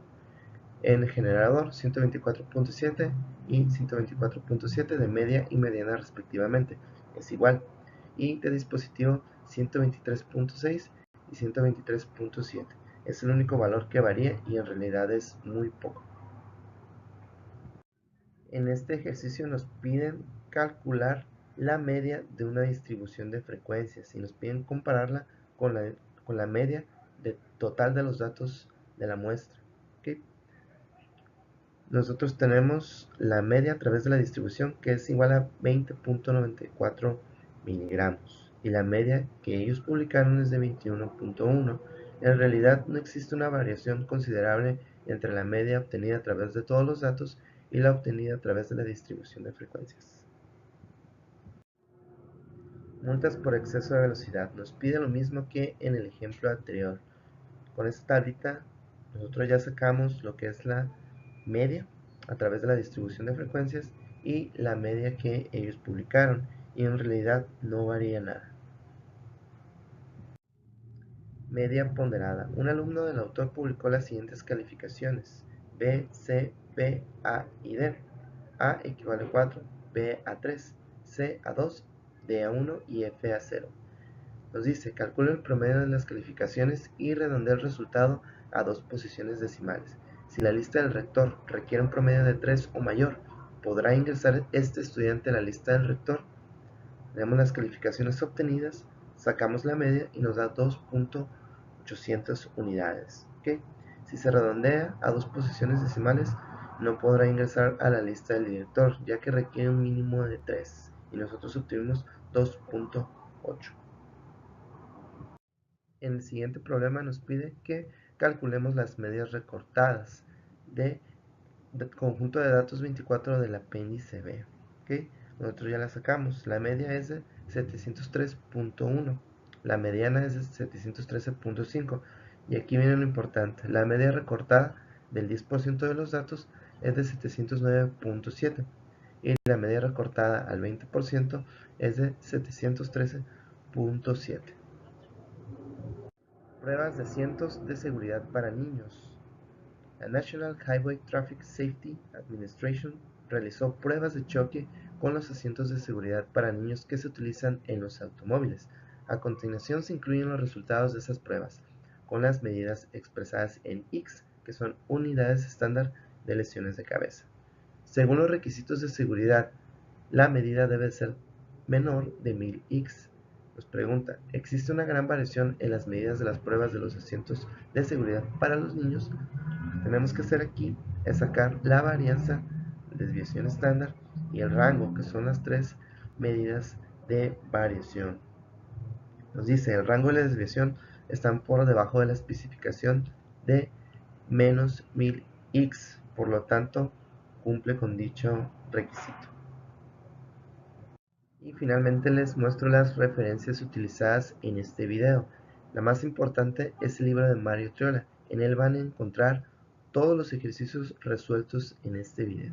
En generador 124.7 y 124.7 de media y mediana respectivamente, es igual. Y de dispositivo 123.6 y 123.7. Es el único valor que varía y en realidad es muy poco. En este ejercicio nos piden calcular la media de una distribución de frecuencias y nos piden compararla con la media total de los datos de la muestra. ¿Okay? Nosotros tenemos la media a través de la distribución que es igual a 20.94 miligramos y la media que ellos publicaron es de 21.1. En realidad no existe una variación considerable entre la media obtenida a través de todos los datos y la obtenida a través de la distribución de frecuencias. Multas por exceso de velocidad. Nos pide lo mismo que en el ejemplo anterior. Con esta tablita nosotros ya sacamos lo que es la media a través de la distribución de frecuencias y la media que ellos publicaron y en realidad no varía nada. Media ponderada. Un alumno del autor publicó las siguientes calificaciones: B, C, B, A y D. A equivale a 4, B a 3, C a 2, D a 1 y F a 0. Nos dice, calcula el promedio de las calificaciones y redondea el resultado a 2 posiciones decimales. Si la lista del rector requiere un promedio de 3 o mayor, ¿podrá ingresar este estudiante a la lista del rector? Vemos las calificaciones obtenidas, sacamos la media y nos da 2.800 unidades. ¿Okay? Si se redondea a 2 posiciones decimales, no podrá ingresar a la lista del director, ya que requiere un mínimo de 3, y nosotros obtuvimos 2.8. En el siguiente problema nos pide que calculemos las medias recortadas del conjunto de datos 24 del apéndice B. ¿Okay? Nosotros ya la sacamos. La media es de 703.1, la mediana es de 713.5, y aquí viene lo importante. La media recortada del 10% de los datos es de 709.7 y la media recortada al 20% es de 713.7. Pruebas de asientos de seguridad para niños. La National Highway Traffic Safety Administration realizó pruebas de choque con los asientos de seguridad para niños que se utilizan en los automóviles. A continuación se incluyen los resultados de esas pruebas, con las medidas expresadas en X, que son unidades estándar de lesiones de cabeza. Según los requisitos de seguridad, la medida debe ser menor de 1000 X. Nos pregunta, ¿existe una gran variación en las medidas de las pruebas de los asientos de seguridad para los niños? Lo que tenemos que hacer aquí es sacar la varianza, desviación estándar y el rango, que son las tres medidas de variación. Nos dice, el rango y la desviación están por debajo de la especificación de menos 1000 X, por lo tanto cumple con dicho requisito. Y finalmente les muestro las referencias utilizadas en este video. La más importante es el libro de Mario Triola. En él van a encontrar todos los ejercicios resueltos en este video.